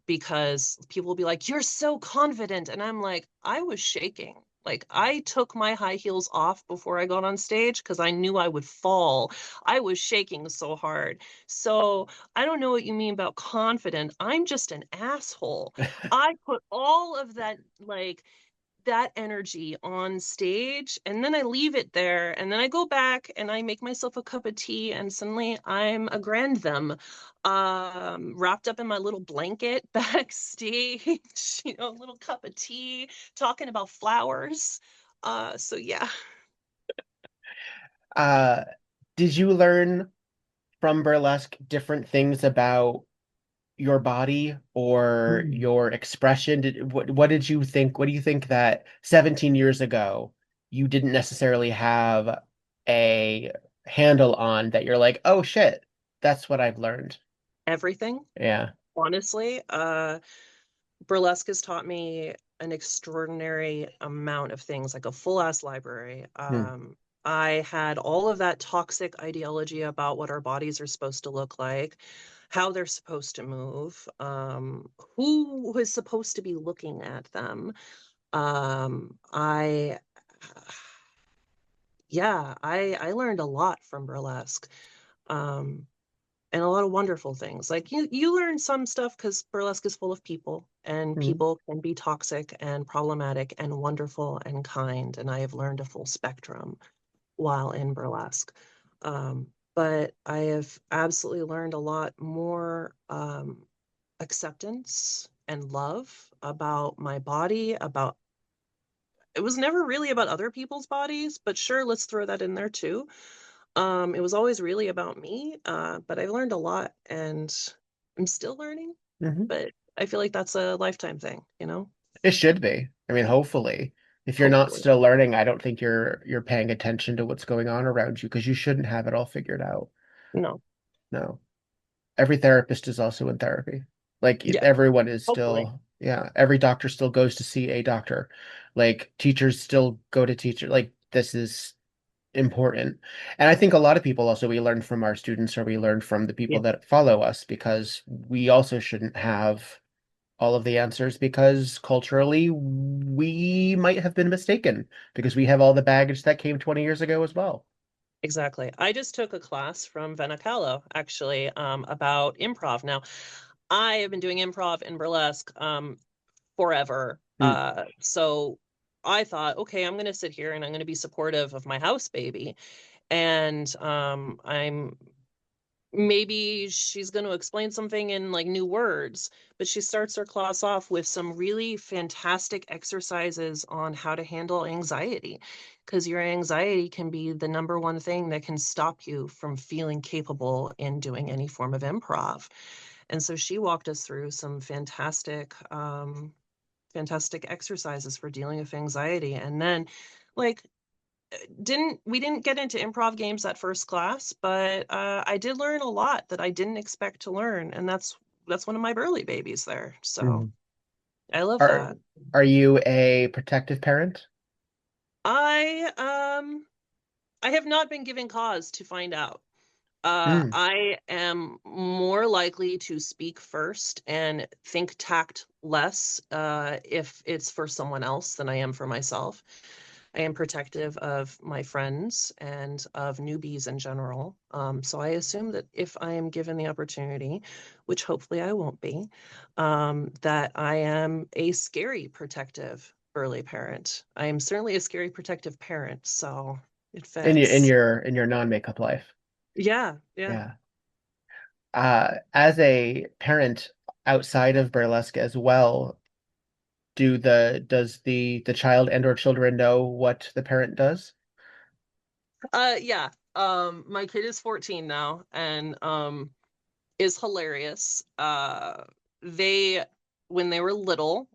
Because people will be like, "You're so confident," and I'm like, "I was shaking. Like I took my high heels off before I got on stage because I knew I would fall. I was shaking so hard. So I don't know what you mean about confident. I'm just an asshole. I put all of that that energy on stage and then I leave it there and then I go back and I make myself a cup of tea and suddenly I'm a grand them, wrapped up in my little blanket backstage, a little cup of tea, talking about flowers. So yeah. Uh, did you learn from burlesque different things about your body or Mm. your expression? What did you think? What do you think that 17 years ago you didn't necessarily have a handle on that you're like, oh shit, that's what I've learned. Everything, Yeah. honestly. Burlesque has taught me an extraordinary amount of things, like a full ass library. Hmm. I had all of that toxic ideology about what our bodies are supposed to look like, how they're supposed to move, who is supposed to be looking at them. I, yeah, I learned a lot from burlesque. Um, and a lot of wonderful things. Like you learn some stuff because burlesque is full of people and Hmm. people can be toxic and problematic and wonderful and kind. And I have learned a full spectrum while in burlesque. But I have absolutely learned a lot more acceptance and love about my body, about it was never really about other people's bodies, but sure, let's throw that in there too. It was always really about me, but I've learned a lot and I'm still learning, Hmm. but I feel like that's a lifetime thing, It should be. I mean, hopefully. If you're not hopefully. still learning, I don't think you're paying attention to what's going on around you because you shouldn't have it all figured out. No. No. Every therapist is also in therapy. Like Yeah, everyone is hopefully. still, yeah, every doctor still goes to see a doctor. Like teachers still go to teacher. Like this is important. And I think a lot of people also we learn from our students or we learn from the people Yeah, that follow us because we also shouldn't have all of the answers because culturally we might have been mistaken because we have all the baggage that came 20 years ago as well. exactly. I just took a class from Venacalo actually, about improv. Now, I have been doing improv and burlesque forever. Hmm. So I thought, okay, I'm going to sit here and I'm going to be supportive of my house baby. And I'm maybe she's going to explain something in like new words, but she starts her class off with some really fantastic exercises on how to handle anxiety, because your anxiety can be the number one thing that can stop you from feeling capable in doing any form of improv. And so she walked us through some fantastic exercises for dealing with anxiety. And then like didn't get into improv games that first class, but I did learn a lot that I didn't expect to learn, and that's one of my burly babies there. So I love Are that. are you a protective parent? I um I have not been given cause to find out. Mm, I am more likely to speak first and think tact less if it's for someone else than I am for myself. I am protective of my friends and of newbies in general. So I assume that if I am given the opportunity, which hopefully I won't be, that I am a scary protective burly parent. I am certainly a scary protective parent, so it in your in fits. your in your non-makeup life. Yeah, yeah. Yeah. As a parent outside of burlesque as well, does the child and or children know what the parent does? Yeah. My kid is 14 now and is hilarious. They when they were little,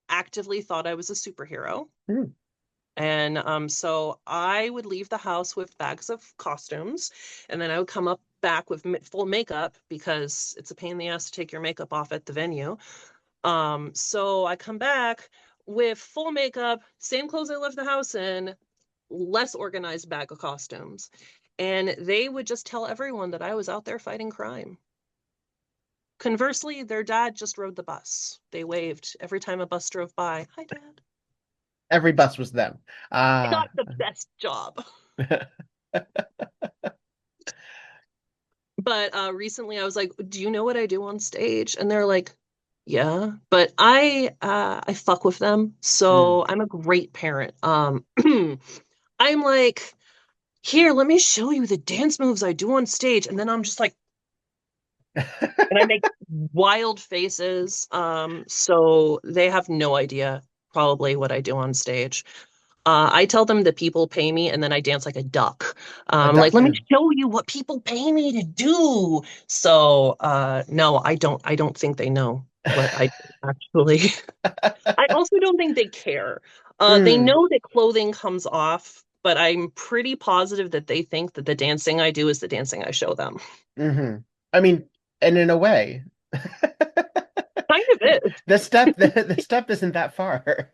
actively thought I was a superhero. Hmm. And so I would leave the house with bags of costumes, and then I would come up back with full makeup because it's a pain in the ass to take your makeup off at the venue. So I come back with full makeup, same clothes I left the house in, less organized bag of costumes. And they would just tell everyone that I was out there fighting crime. Conversely, their dad just rode the bus. They waved every time a bus drove by. Hi, Dad. Every bus was them. I got Ah. the best job. But recently I was like, "Do you know what I do on stage?" And they're like, "Yeah." But I fuck with them. Mm. So I'm a great parent. I'm like, "Here, let me show you the dance moves I do on stage." And then I'm just like, and I make wild faces. So they have no idea probably what I do on stage. I tell them that people pay me and then I dance like a duck. A Like, duck. let me show you what people pay me to do. So, no, I don't think they know what I actually. I also don't think they care. They Mm. know that clothing comes off, but I'm pretty positive that they think that the dancing I do is the dancing I show them. Hmm. I mean, and in a way, Kind of is. the step isn't that far.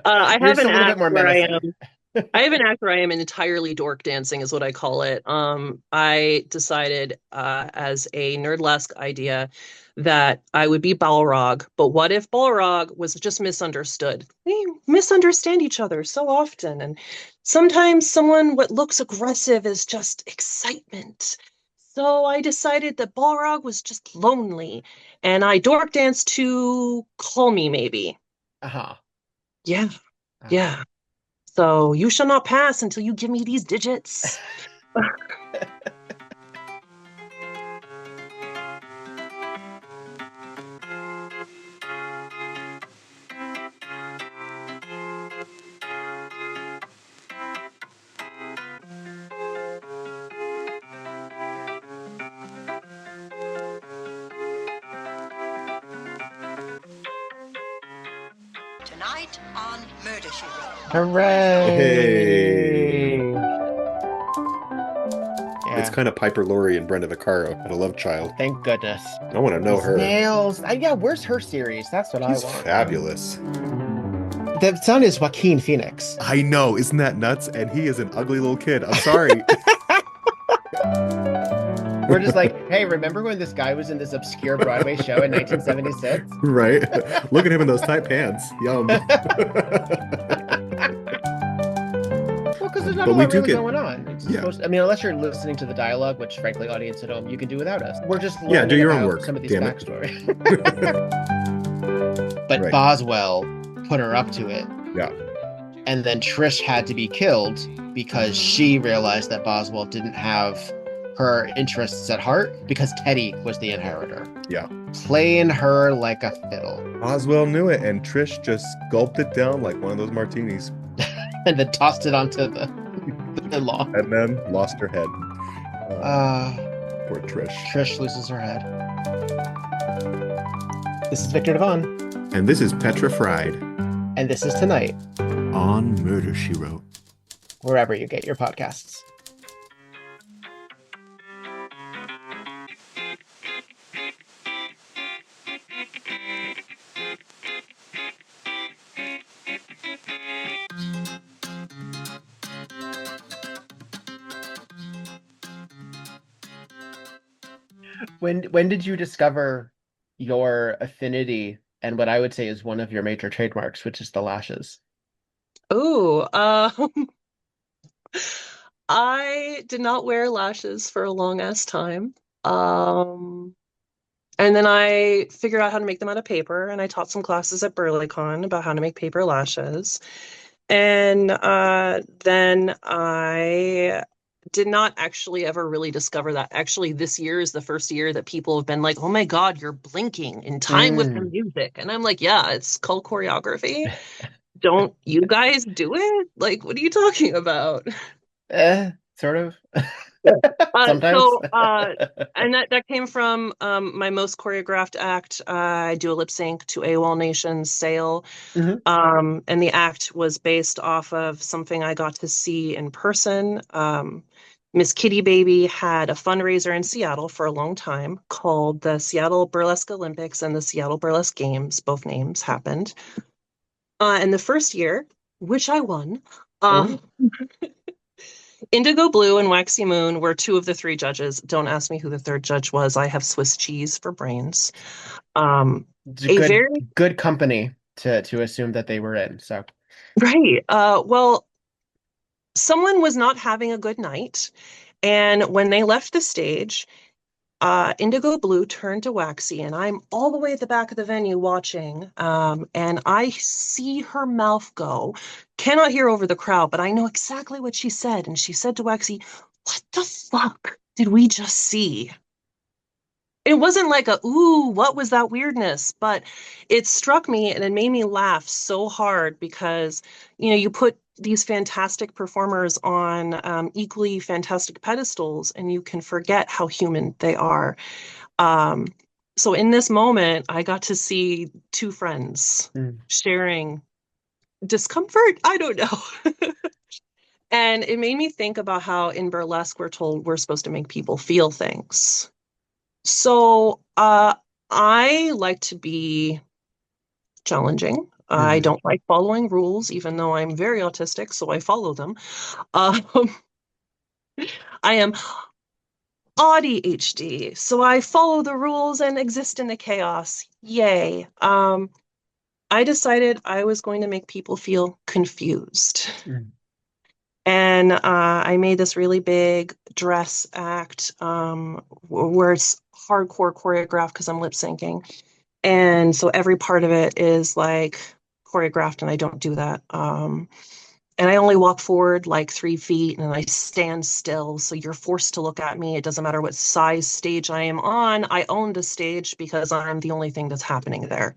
I You're have just an a little bit act more where I menacing. am I have an act where I am entirely dork dancing, is what I call it. I decided as a nerdlesque idea that I would be Balrog, but what if Balrog was just misunderstood? We misunderstand each other so often, and sometimes someone what looks aggressive is just excitement. So I decided that Balrog was just lonely, and I dork danced to Call Me Maybe. Uh-huh. Yeah, Uh-huh. yeah. So you shall not pass until you give me these digits. Tonight on Murder, She Wrote. Hey. Hooray! It's Yeah, kind of Piper Laurie and Brenda Vaccaro had a love child. thank goodness. I want to know These her. nails. Yeah, where's her series? That's what I She's want. fabulous. The son is Joaquin Phoenix. I know, isn't that nuts? And he is an ugly little kid. I'm sorry. We're just like, hey, remember when this guy was in this obscure Broadway show in 1976? Right? Look at him in those tight pants. Yum. Well, because there's not a But we lot do really get, going on. It's yeah. supposed I mean, unless you're listening to the dialogue, which frankly, audience at home, you can do without us. We're just Yeah, do learning your own about work, some of these damn it. backstory. But Right. Boswell put her up to it. Yeah. And then Trish had to be killed because she realized that Boswell didn't have her interests at heart because Teddy was the inheritor. Yeah. Playing her like a fiddle. Oswell knew it, and Trish just gulped it down like one of those martinis. And then tossed it onto the law. And then lost her head. Poor Trish. Trish loses her head. This is Victor Devonne. And this is Petra Fried And this is Tonight, on Murder, She Wrote. wherever you get your podcasts. When did you discover your affinity and what I would say is one of your major trademarks, which is the lashes? Oh, I did not wear lashes for a long ass time. Um, and then I figured out how to make them out of paper, and I taught some classes at BurleyCon about how to make paper lashes. And then I did not actually ever really discover that. Actually, this year is the first year that people have been like, "Oh my God, you're blinking in time with the Mm. music." And I'm like, "Yeah, it's called choreography. Don't you guys do it? Like, what are you talking about?" Sort of. Uh, Sometimes. so, uh, and that came from my most choreographed act. I do a lip sync to AWOL Nation's Sail. Mhm. And the act was based off of something I got to see in person. Miss Kitty Baby had a fundraiser in Seattle for a long time called the Seattle Burlesque Olympics and the Seattle Burlesque Games. Both names happened. And the first year, which I won, Oh, Indigo Blue and Waxy Moon were two of the three judges. Don't ask me who the third judge was. I have Swiss cheese for brains. Um, it's a a good very good company to assume that they were in. So, right. Well, someone was not having a good night, and when they left the stage, Indigo Blue turned to Waxy, and I'm all the way at the back of the venue watching, and I see her mouth go. Cannot hear over the crowd, but I know exactly what she said, and she said to Waxy, "What the fuck did we just see?" It wasn't like a, ooh, what was that weirdness? But it struck me and it made me laugh so hard because, you put these fantastic performers on equally fantastic pedestals and you can forget how human they are. Um, so in this moment, I got to see two friends mm, sharing discomfort. I don't know. And it made me think about how in burlesque we're told we're supposed to make people feel things. So, I like to be challenging. I mm. don't like following rules, even though I'm very autistic, so I follow them. Um, I am ADHD, so I follow the rules and exist in the chaos. Yay. I decided I was going to make people feel confused. Mm. And I made this really big dress act where it's hardcore choreographed because I'm lip syncing. And so every part of it is like choreographed, and I don't do that. And I only walk forward like 3 feet and I stand still. So you're forced to look at me. It doesn't matter what size stage I am on. I own the stage because I'm the only thing that's happening there.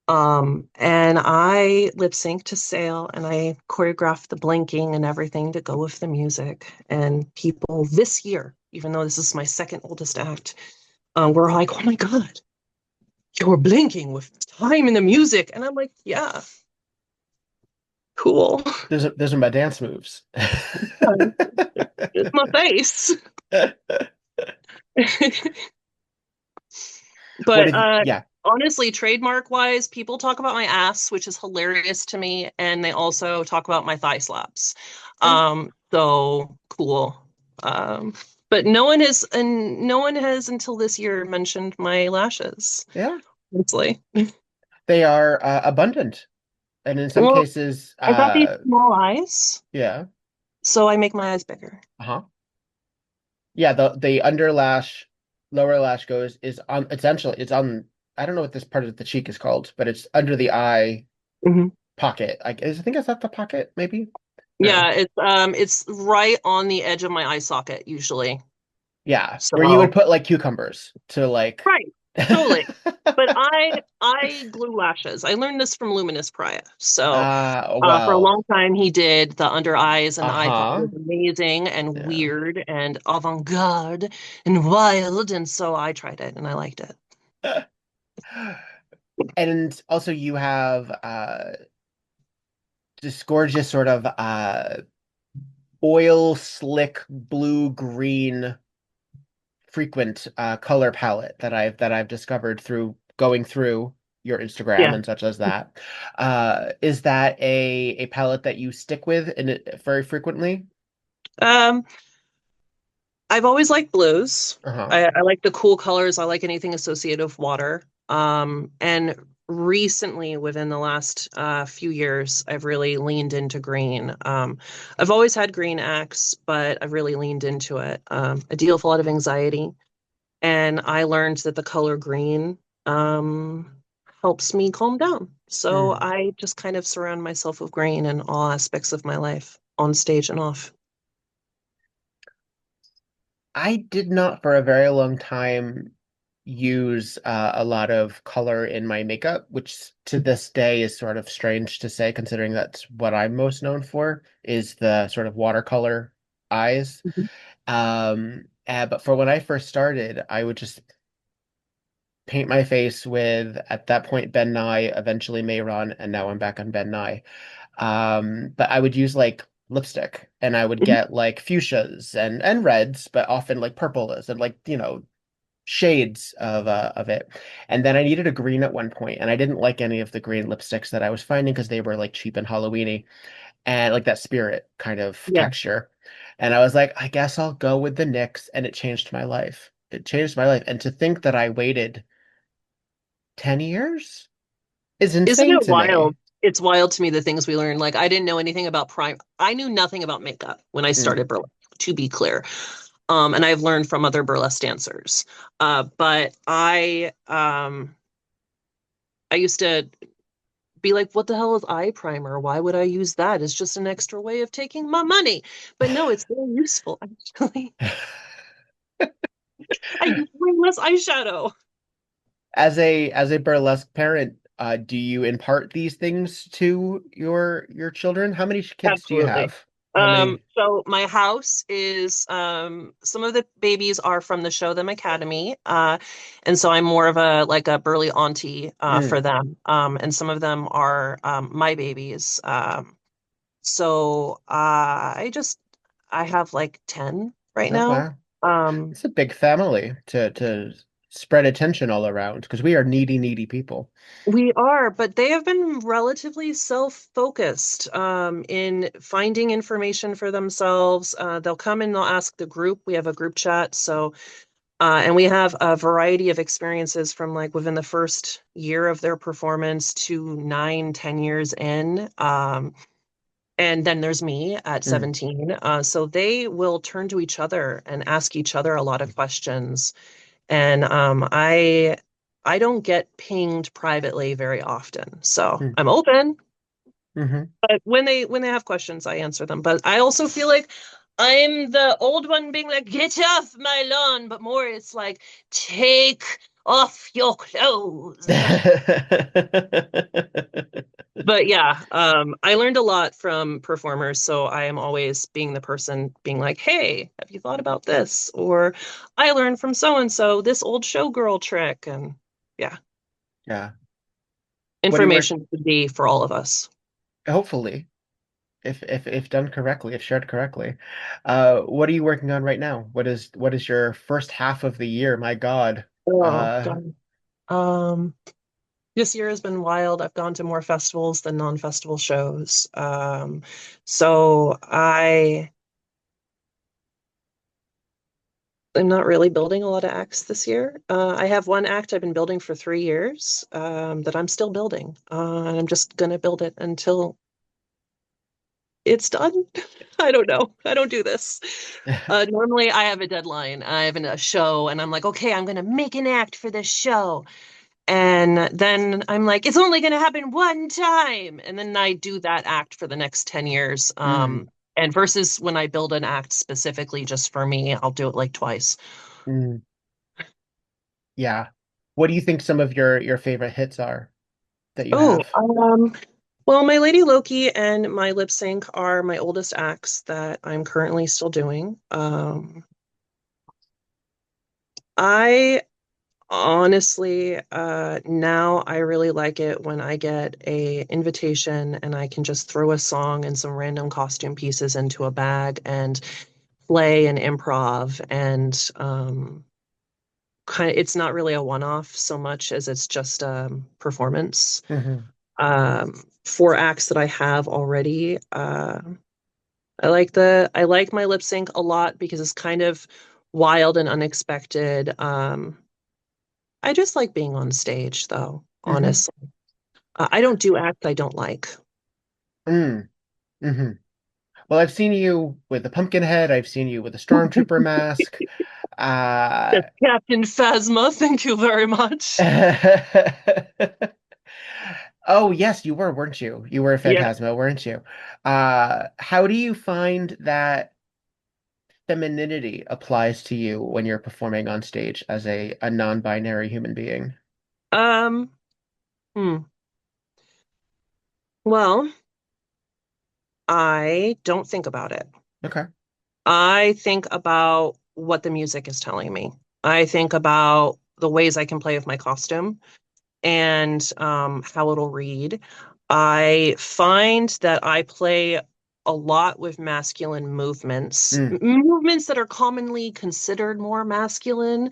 And I lip sync to Sail and I choreographed the blinking and everything to go with the music. And people this year, even though this is my second oldest act, were like, "Oh my God, you're blinking with time in the music." And I'm like, "Yeah, cool." Those are my dance moves. It's my face. What But have you, yeah. honestly, trademark wise, people talk about my ass, which is hilarious to me, and they also talk about my thigh slaps. So cool. Um, but no one has until this year mentioned my lashes. Yeah, Honestly. they are abundant, and in some Well, cases, I got these small eyes, yeah, so I make my eyes bigger. uh-huh. Yeah, the underlash, lower lash goes is on essentially it's on I don't know what this part of the cheek is called, but it's under the eye Mhm. pocket. I think it's at the pocket, maybe. I don't know. Yeah, it's right on the edge of my eye socket usually. Yeah, where you would So put like cucumbers to like right, totally. But I glue lashes. I learned this from Luminous Priya. So for a well, long time he did the under eyes and the eye pocket uh-huh. was amazing and Yeah. weird and avant-garde and wild, and so I tried it and I liked it. And also you have this gorgeous sort of oil slick blue green frequent color palette that I've discovered through going through your Instagram Yeah. and such as that. Is that a palette that you stick with in it very frequently? Um I've always liked blues. Uh-huh. I like the cool colors. I like anything associated with water. And recently, within the last few years, I've really leaned into green. I've always had green acts, but I've really leaned into it. I deal with a lot of anxiety, and I learned that the color green helps me calm down. So Mm. I just kind of surround myself with green in all aspects of my life, on stage and off. I did not for a very long time use a lot of color in my makeup, which to this day is sort of strange to say, considering that's what I'm most known for, is the sort of watercolor eyes. But for when I first started, I would just paint my face with, at that point, Ben Nye, eventually Mayron, and now I'm back on Ben Nye. But I would use like lipstick, and I would get like fuchsias and reds, but often like purples and like, shades of it. And then I needed a green at one point, and I didn't like any of the green lipsticks that I was finding because they were like cheap and Halloweeny and like that spirit kind of Yeah. texture. And I was like, I guess I'll go with the NYX, and it changed my life. It changed my life. And to think that I waited 10 years is Isn't insane it to me. wild? It's wild to me the things we learn. Like I didn't know anything about prime. I knew nothing about makeup when I Mm, started burlesque, to be clear. And I've learned from other burlesque dancers. But I used to be like, what the hell is eye primer? Why would I use that? It's just an extra way of taking my money. But no, it's very useful, actually. I use way less eyeshadow. as a burlesque parent, do you impart these things to your children? How many kids do you Absolutely. have? How many? So my house is some of the babies are from the Show Them Academy. And so I'm more of a like a burly auntie for Mm. them. And some of them are my babies. So I have like 10 right Oh now. wow, Um, it's a big family to spread attention all around because we are needy people. we are, but they have been relatively self-focused in finding information for themselves. They'll come and they'll ask the group. We have a group chat, so and we have a variety of experiences from like within the first year of their performance to 9, 10 years in. And then there's me at Mm. 17. So they will turn to each other and ask each other a lot of questions. And I don't get pinged privately very often. So Mm. I'm open, Hmm. but when they have questions, I answer them. But I also feel like I'm the old one being like, get off my lawn, but more it's like, take off your clothes. But yeah, I learned a lot from performers, so I am always being the person being like, hey, have you thought about this? Or I learned from so and so this old showgirl trick. And yeah, Yeah. What do you work? information should be for all of us. Hopefully, if done correctly, if shared correctly. What are you working on right now? What is your first half of the year? My God. Oh, Uh, God. Um, this year has been wild. I've gone to more festivals than non-festival shows. So I'm not really building a lot of acts this year. I have one act I've been building for 3 years that I'm still building. And I'm just gonna build it until it's done. I don't know. I don't do this. Normally I have a deadline. I have a show and I'm like, okay, I'm gonna make an act for this show. And then I'm like, it's only going to happen one time. And then I do that act for the next 10 years. mm, And versus when I build an act specifically just for me, I'll do it like twice. mm, yeah. What do you think some of your favorite hits are that you Oh, have? well, my Lady Loki and my lip sync are my oldest acts that I'm currently still doing. I honestly, now I really like it when I get a invitation and I can just throw a song and some random costume pieces into a bag and play and improv and kind of it's not really a one-off so much as it's just performance. Hmm. 4 acts that I have already. I like my lip sync a lot because it's kind of wild and unexpected. I just like being on stage, though, Hmm. honestly. I don't do acts I don't like. Mm. Hmm. Well, I've seen you with the pumpkin head. I've seen you with a stormtrooper mask. Yes, Uh, Captain Phasma, thank you very much. oh, yes, you were, weren't you? You were a Yeah. Phantasma, weren't you? How do you find that femininity applies to you when you're performing on stage as a non-binary human being? Um, hmm. Well, I don't think about it. Okay. I think about what the music is telling me. I think about the ways I can play with my costume and how it'll read. I find that I play a lot with masculine movements, Mm, movements that are commonly considered more masculine,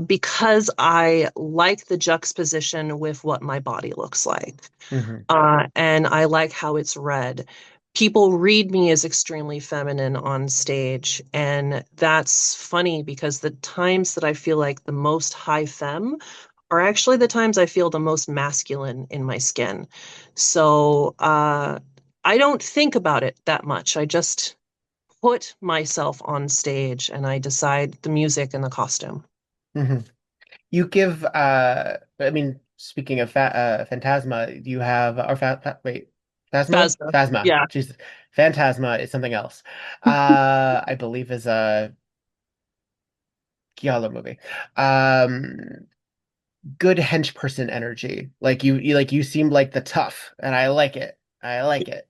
because I like the juxtaposition with what my body looks like. hmm And I like how it's read. People read me as extremely feminine on stage, and that's funny because the times that I feel like the most high femme are actually the times I feel the most masculine in my skin. So I don't think about it that much. I just put myself on stage and I decide the music and the costume. hmm You give, I mean, speaking of Phantasma, you have, or wait, Phasma? Phasma. Phasma. Yeah. Jeez. Phantasma is something else. I believe is a Giallo movie. Um, Good hench person energy. Like you seem like the tough, and I like it. I like it.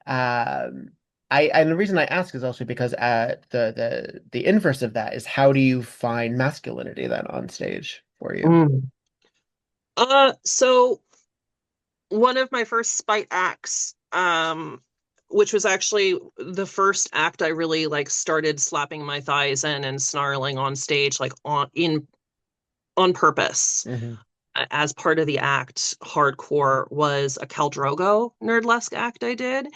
Um, and the reason I ask is also because the inverse of that is how do you find masculinity then on stage for you? Mm. So one of my first spite acts, which was actually the first act I really like started slapping my thighs in and snarling on stage, like on purpose, Hmm. as part of the act, hardcore, was a Khal Drogo nerdlesque act I did.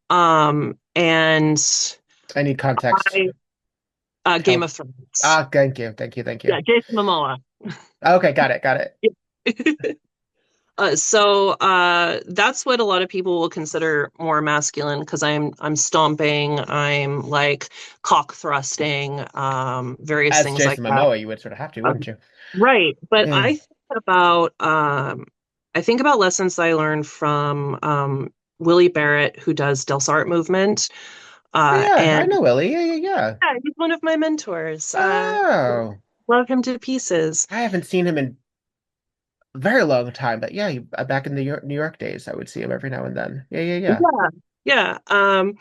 And I need context. I Game Cal of Thrones. Thank you, thank you, thank you. Yeah, Jason Momoa. Okay, got it, got it. That's what a lot of people will consider more masculine because I'm stomping, I'm like cock thrusting, various As things like Jason that. Momoa, you would sort of have to, Um, wouldn't you? right, but Mm. I think about lessons I learned from Willie Barrett, who does Delsart movement, Oh, yeah, I and know Ellie. Yeah, yeah, yeah. yeah, he's one of my mentors. Oh, Love him to pieces. I haven't seen him in a very long time, but yeah, back in the New York days, I would see him every now and then. Yeah, yeah, yeah. Yeah, yeah.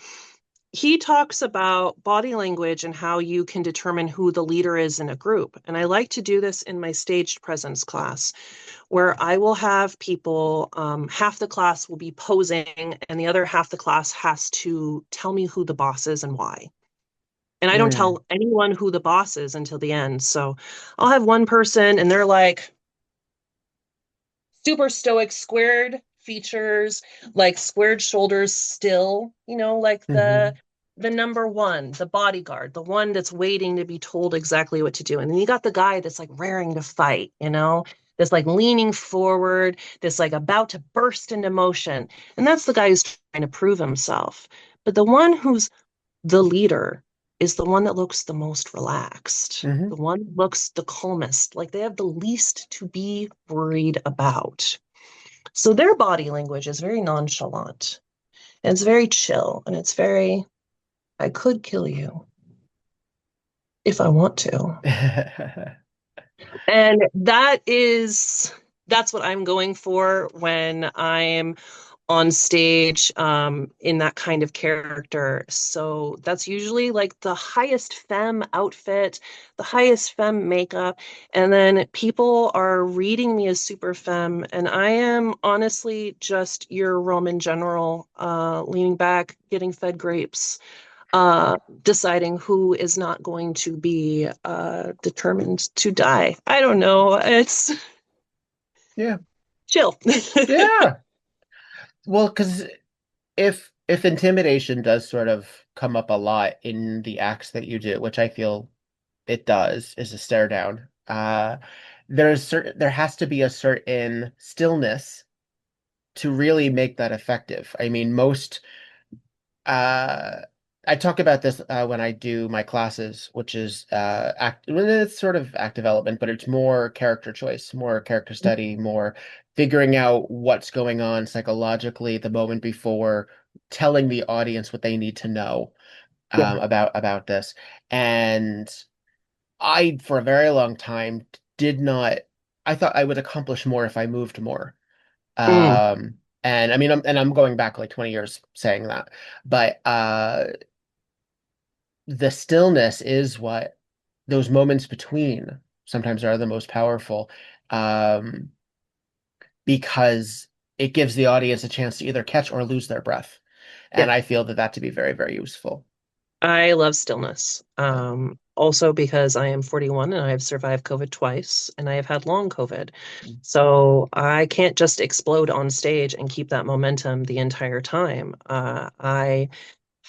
He talks about body language and how you can determine who the leader is in a group. And I like to do this in my staged presence class, where I will have people, half the class will be posing, and the other half the class has to tell me who the boss is and why. And I don't Mm. tell anyone who the boss is until the end. So I'll have one person, and they're like, super stoic, squared features, like squared shoulders still, like the Hmm. number one, the bodyguard, the one that's waiting to be told exactly what to do. And then you got the guy that's like raring to fight, that's like leaning forward, that's like about to burst into motion. And that's the guy who's trying to prove himself. But the one who's the leader is the one that looks the most relaxed, Hmm. the one that looks the calmest, like they have the least to be worried about. So their body language is very nonchalant and it's very chill and it's very, I could kill you if I want to. And that's what I'm going for when I'm on stage, in that kind of character. So that's usually like the highest femme outfit, the highest femme makeup, and then people are reading me as super femme, and I am honestly just your Roman general, leaning back, getting fed grapes, deciding who is not going to be determined to die. I don't know. It's Yeah, chill. yeah. Well, because if if intimidation does sort of come up a lot in the acts that you do, which I feel it does, is a stare down. There has to be a certain stillness to really make that effective. I mean, most uh I talk about this when I do my classes, which is well, it's sort of act development, but it's more character choice, more character study, more figuring out what's going on psychologically the moment before, telling the audience what they need to know Yeah. about this. And I, for a very long time, did not. I thought I would accomplish more if I moved more. Mm, And I mean, I'm going back like 20 years saying that, but the stillness is what those moments between sometimes are the most powerful, um, because it gives the audience a chance to either catch or lose their breath. yeah. And I feel that to be very, very useful. I love stillness. Yeah. Also because I am 41 and I have survived COVID twice and I have had long COVID. So I can't just explode on stage and keep that momentum the entire time. I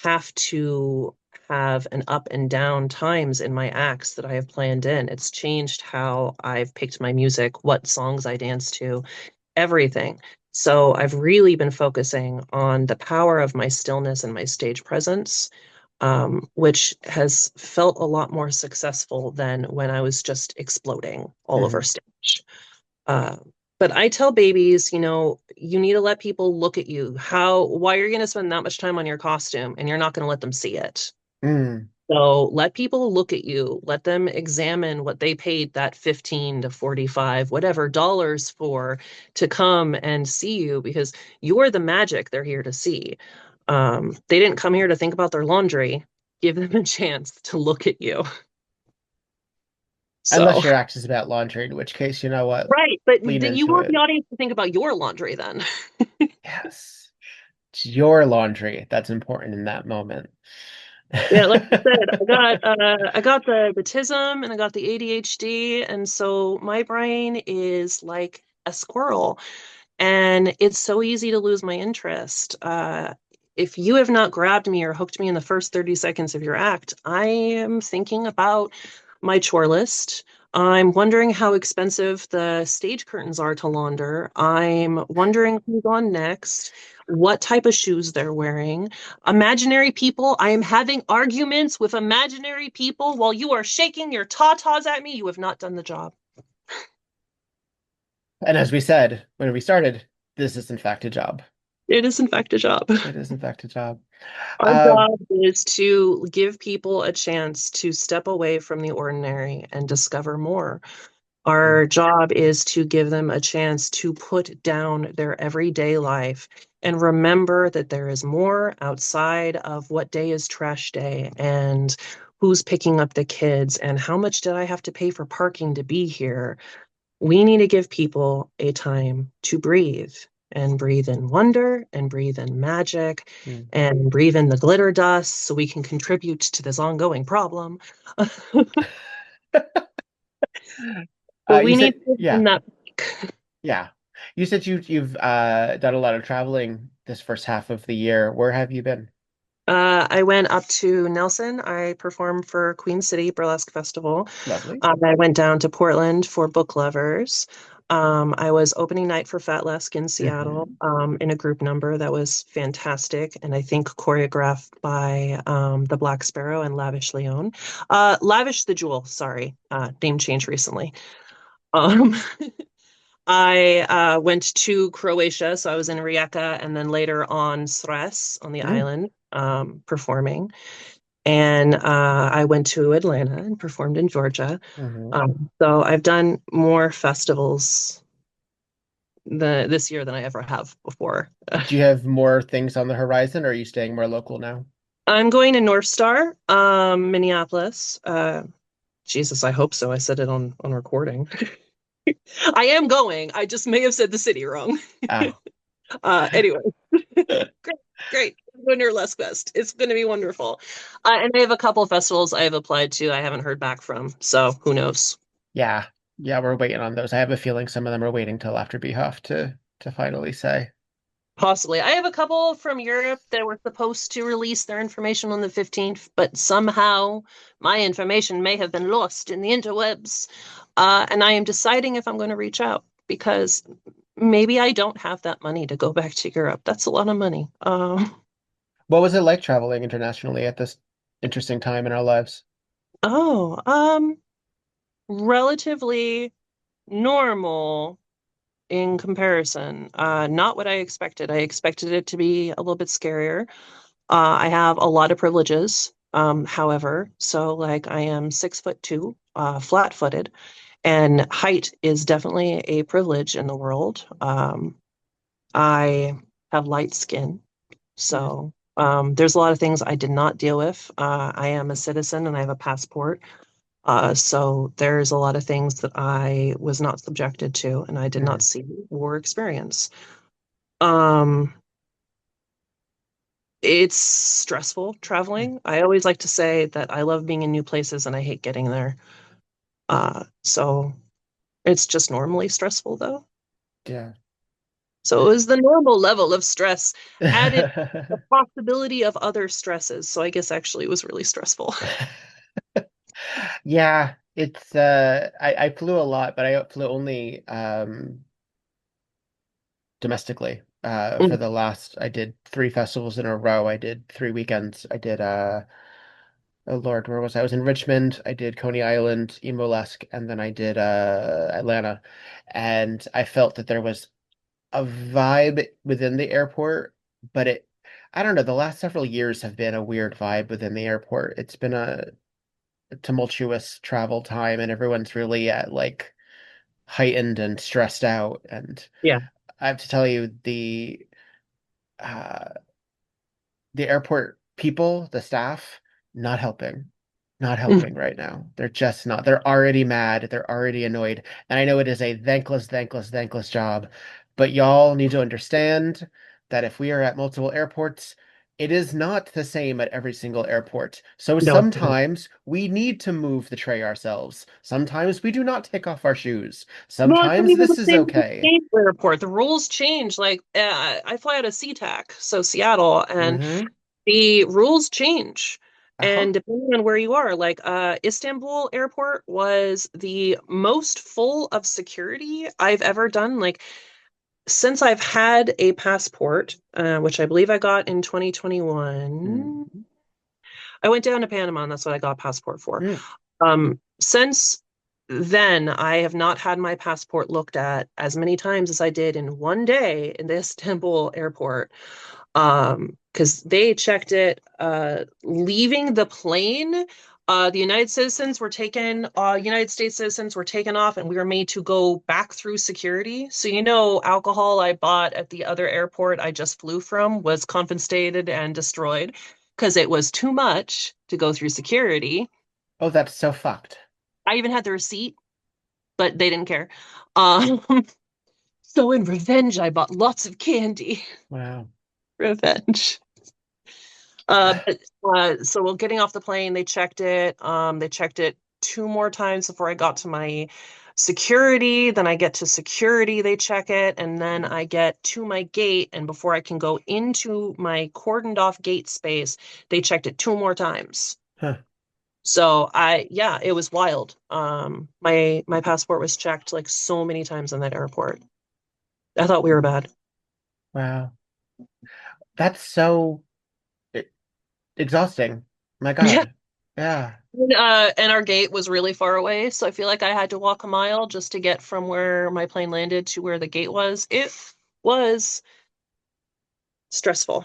have to have an up and down times in my acts that I have planned in. It's changed how I've picked my music, what songs I dance to, everything. So I've really been focusing on the power of my stillness and my stage presence, which has felt a lot more successful than when I was just exploding all over Mhm. stage. Uh, but I tell babies, you need to let people look at you. Why are you going to spend that much time on your costume and you're not going to let them see it? Mm. So let people look at you, let them examine what they paid that 15 to 45, whatever dollars for to come and see you because you're the magic they're here to see. They didn't come here to think about their laundry. Give them a chance to look at you. So, Unless your act is about laundry, in which case, you know what? right. But Lean you into want the it. audience to think about your laundry then. Yes. It's your laundry that's important in that moment. Yeah, like I said, I got the tism and I got the ADHD, and so my brain is like a squirrel, and it's so easy to lose my interest. If you have not grabbed me or hooked me in the first 30 seconds of your act, I am thinking about my chore list. I'm wondering how expensive the stage curtains are to launder. I'm wondering who's on next, what type of shoes they're wearing. Imaginary people, I am having arguments with imaginary people while you are shaking your tatas at me. You have not done the job. And as we said when we started, this is in fact a job. It is, in fact, a job. It is in fact a job. Our Um, job is to give people a chance to step away from the ordinary and discover more. mm, Our job is to give them a chance to put down their everyday life and remember that there is more outside of what day is trash day and who's picking up the kids and how much did I have to pay for parking to be here. We need to give people a time to breathe and breathe in wonder and breathe in magic mm. and breathe in the glitter dust so we can contribute to this ongoing problem. But You we said, need to in yeah, that. yeah. You said you've done a lot of traveling this first half of the year. Where have you been? I went up to Nelson. I performed for Queen City Burlesque Festival. Lovely. I went down to Portland for Book Lovers. I was opening night for Fatlesque in Seattle, Hmm. in a group number that was fantastic, and I think choreographed by the Black Sparrow and Lavish Leone. Lavish the Jewel, sorry, name change recently. Um, I went to Croatia, so I was in Rijeka and then later on Sres on the Mm. island, performing. And I went to Atlanta and performed in Georgia. Hmm. So I've done more festivals this year than I ever have before. Do you have more things on the horizon, or are you staying more local now? I'm going to North Star, Minneapolis. Jesus, I hope so. I said it on recording. I am going. I just may have said the city wrong. Oh. Anyway, great, great. Winter Less Fest. It's going to be wonderful. And I have a couple of festivals I have applied to. I haven't heard back from, so who knows? Yeah. Yeah, we're waiting on those. I have a feeling some of them are waiting till after Beehuff to finally say. Possibly. I have a couple from Europe that were supposed to release their information on the 15th, but somehow my information may have been lost in the interwebs. And I am deciding if I'm going to reach out because maybe I don't have that money to go back to Europe. That's a lot of money. What was it like traveling internationally at this interesting time in our lives? Oh, relatively normal in comparison. Not what I expected. I expected it to be a little bit scarier. I have a lot of privileges, however, so like I am 6'2", flat-footed, and height is definitely a privilege in the world. I have light skin, so there's a lot of things I did not deal with. I am a citizen and I have a passport. So there's a lot of things that I was not subjected to and I did not Mhm. see or experience. Um, it's stressful traveling. I always like to say that I love being in new places and I hate getting there. So it's just normally stressful though. Yeah. So it was the normal level of stress added the possibility of other stresses. So I guess actually it was really stressful. Yeah, it's I flew a lot, but I flew only domestically. For Mm. the last I did 3 festivals in a row. I did 3 weekends. I did oh Lord, where was I? I was in Richmond, I did Coney Island, Burlesque, and then I did Atlanta. And I felt that there was a vibe within the airport, but I don't know, the last several years have been a weird vibe within the airport. It's been a tumultuous travel time and everyone's really at like heightened and stressed out. And Yeah. I have to tell you, uh the airport people, the staff, not helping. Not Mm. helping right now. They're just not. They're already mad. They're already annoyed. And I know it is a thankless, thankless, thankless job, but y'all need to understand that if we are at multiple airports, it is not the same at every single airport. So No, it's not. sometimes we need to move the tray ourselves. Sometimes we do not take off our shoes. No, it's not Sometimes even this the is same with the okay. state airport. The rules change. Like, I fly out of SeaTac, so Seattle, and Mm-hmm. the rules change. Uh-huh. And depending on where you are, like Istanbul airport was the most full of security I've ever done. Like since I've had a passport, which I believe I got in 2021, Mm-hmm. I went down to Panama and that's what I got a passport for. Since then, I have not had my passport looked at as many times as I did in one day in the Istanbul airport. Because they checked it leaving the plane. The United States citizens were taken off, and we were made to go back through security. So, alcohol I bought at the other airport I just flew from was confiscated and destroyed because it was too much to go through security. Oh, that's so fucked. I even had the receipt, but they didn't care. Um, so in revenge, I bought lots of candy. Wow. Revenge. So while getting off the plane, they checked it. They checked it two more times before I got to my security. Then I get to security, they check it, and then I get to my gate. And before I can go into my cordoned off gate space, they checked it two more times. Huh. So yeah, it was wild. My passport was checked like so many times in that airport. I thought we were bad. Wow. That's so e- exhausting. My Yeah. God. Yeah. And our gate was really far away, so I feel like I had to walk a mile just to get from where my plane landed to where the gate was. It was stressful.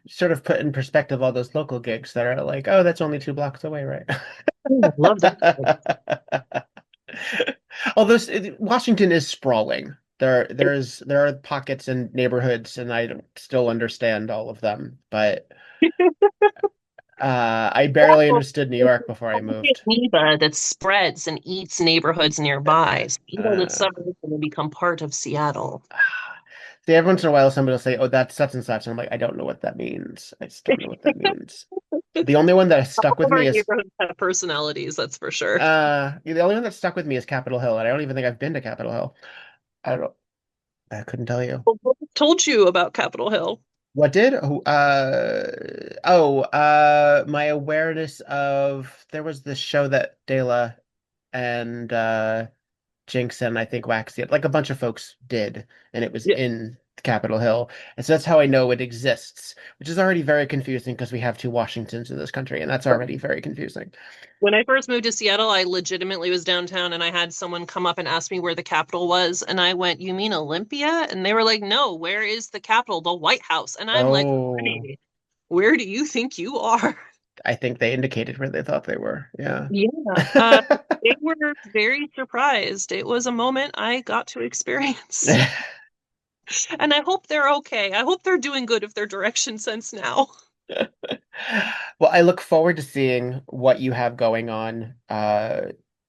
Sort of put in perspective all those local gigs that are like, oh, that's only 2 blocks away, right? I love that. Although Washington is sprawling. There are pockets and neighborhoods, and I don't still understand all of them. But I barely understood New York before I moved. Amoeba that spreads and eats neighborhoods nearby. So even that Uh, suburbs going to become part of Seattle. See, every once in a while, somebody will say, "Oh, that's such and such," and I'm like, "I don't know what that means. I just don't know what that means." The only one that has All stuck with of our me is neighborhoods have personalities, that's for sure. the only one that stuck with me is Capitol Hill, and I don't even think I've been to Capitol Hill. I don't. I couldn't tell you. Who told you about Capitol Hill? What did? My awareness of there was this show that Dela and Jinx and I think Waxy, like a bunch of folks did, and it was Yeah. in Capitol Hill. And so that's how I know it exists, which is already very confusing because we have two Washingtons in this country, and that's already very confusing. When I first moved to Seattle, I legitimately was downtown and I had someone come up and ask me where the Capitol was. And I went, "You mean Olympia?" And they were like, "No, where is the Capitol? The White House." And I'm like, Oh, "Hey, where do you think you are?" I think they indicated where they thought they were. Yeah. Yeah. They were very surprised. It was a moment I got to experience. And I hope they're okay. I hope they're doing good if they're direction sense now. Well, I look forward to seeing what you have going on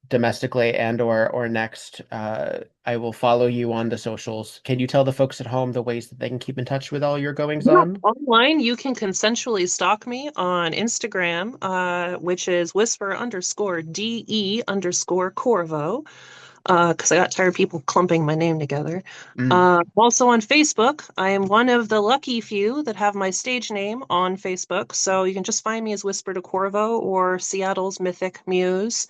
domestically and or next. I will follow you on the socials. Can you tell the folks at home the ways that they can keep in touch with all your goings Yeah, on? online, you can consensually stalk me on Instagram, which is whisper_DE_Corvo, because I got tired of people clumping my name together. Mm. Also on Facebook, I am one of the lucky few that have my stage name on Facebook, so you can just find me as Whisper to Corvo or Seattle's Mythic Muse.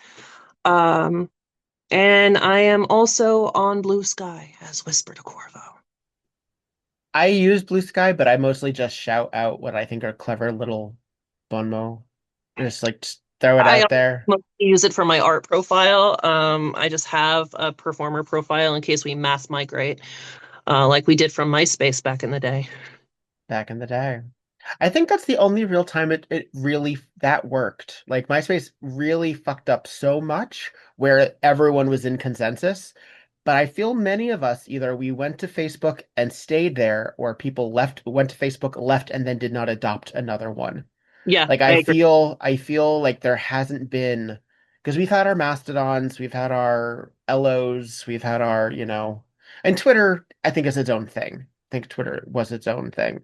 And I am also on Blue Sky as Whisper to Corvo. I use Blue Sky, but I mostly just shout out what I think are clever little bonmo. Just throw it I out there. mostly use it for my art profile. I just have a performer profile in case we mass migrate, like we did from MySpace back in the day. Back in the day. I think that's the only real time it really that worked. Like MySpace really fucked up so much where everyone was in consensus. But I feel many of us either we went to Facebook and stayed there, or people went to Facebook, left, and then did not adopt another one. Yeah, Like I agree. I feel like there hasn't been because we've had our Mastodons, we've had our Ellos, we've had our, and Twitter, I think is its own thing. I think Twitter was its own thing.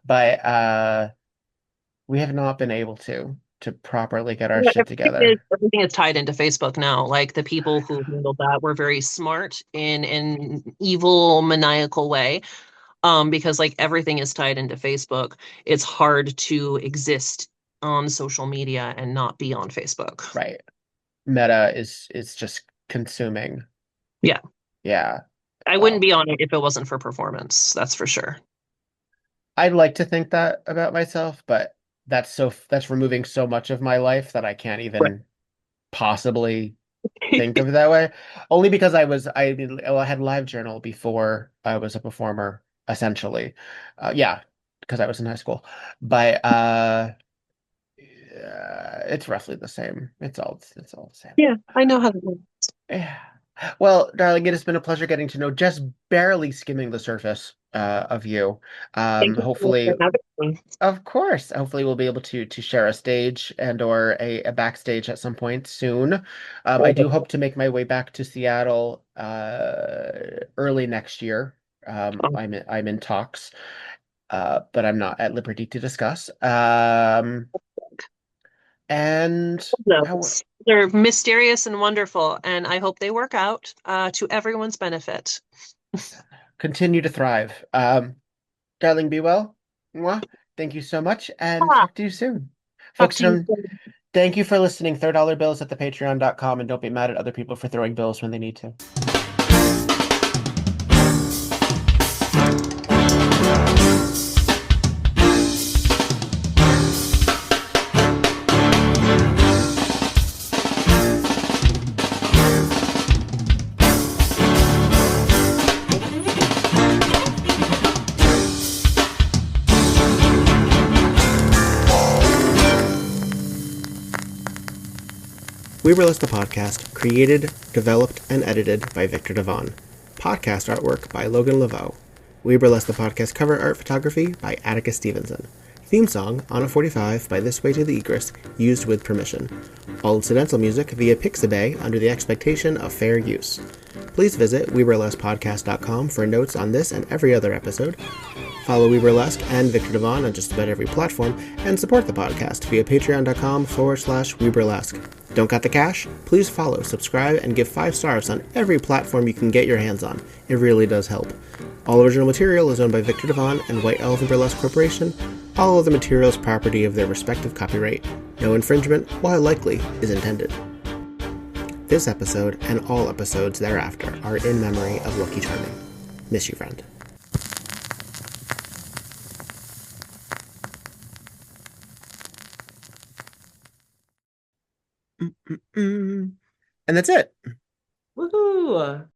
But we have not been able to properly get our Yeah, shit together. everything is tied into Facebook now. Like the people who handled that were very smart in an evil, maniacal way. Because like everything is tied into Facebook, it's hard to exist on social media and not be on Facebook. Right. Meta is just consuming. Yeah. Yeah. I wouldn't Well, be on it if it wasn't for performance, that's for sure. I'd like to think that about myself, but that's removing so much of my life that I can't Right. even possibly think of it that way. Only because I had LiveJournal before I was a performer, essentially. Yeah, because I was in high school. But it's roughly the same. It's all the same. Yeah, I know how to do it. Yeah. Well, darling, it has been a pleasure getting to know just barely skimming the surface of you. Thank you so much Hopefully, for having me. of course, hopefully we'll be able to share a stage and or a backstage at some point soon. I do hope to make my way back to Seattle early next year. I'm in talks, but I'm not at liberty to discuss. And how Those. They're mysterious and wonderful, and I hope they work out to everyone's benefit. continue to thrive. Darling, be well. Mwah. Thank you so much, and Ah, talk to you soon. talk Folks to at you home, soon. thank you for listening. $3 bills at thepatreon.com, and don't be mad at other people for throwing bills when they need to. We Burlesque the Podcast, created, developed, and edited by Viktor Devonne. Podcast artwork by Logan Laveau. We Burlesque the Podcast cover art photography by Atticus Stevenson. Theme song, On a 45 by This Way to the Egress, used with permission. All incidental music via Pixabay under the expectation of fair use. Please visit WeBurlesquePodcast.com for notes on this and every other episode. Follow We Burlesque and Viktor Devonne on just about every platform, and support the podcast via patreon.com/We Burlesque. Don't got the cash? Please follow, subscribe, and give 5 stars on every platform you can get your hands on. It really does help. All original material is owned by Viktor Devonne and White Elephant Burlesque Corporation. All of the materials property of their respective copyright. No infringement, while likely, is intended. This episode, and all episodes thereafter, are in memory of Lucky Charming. Miss you, friend. And that's it. Woohoo!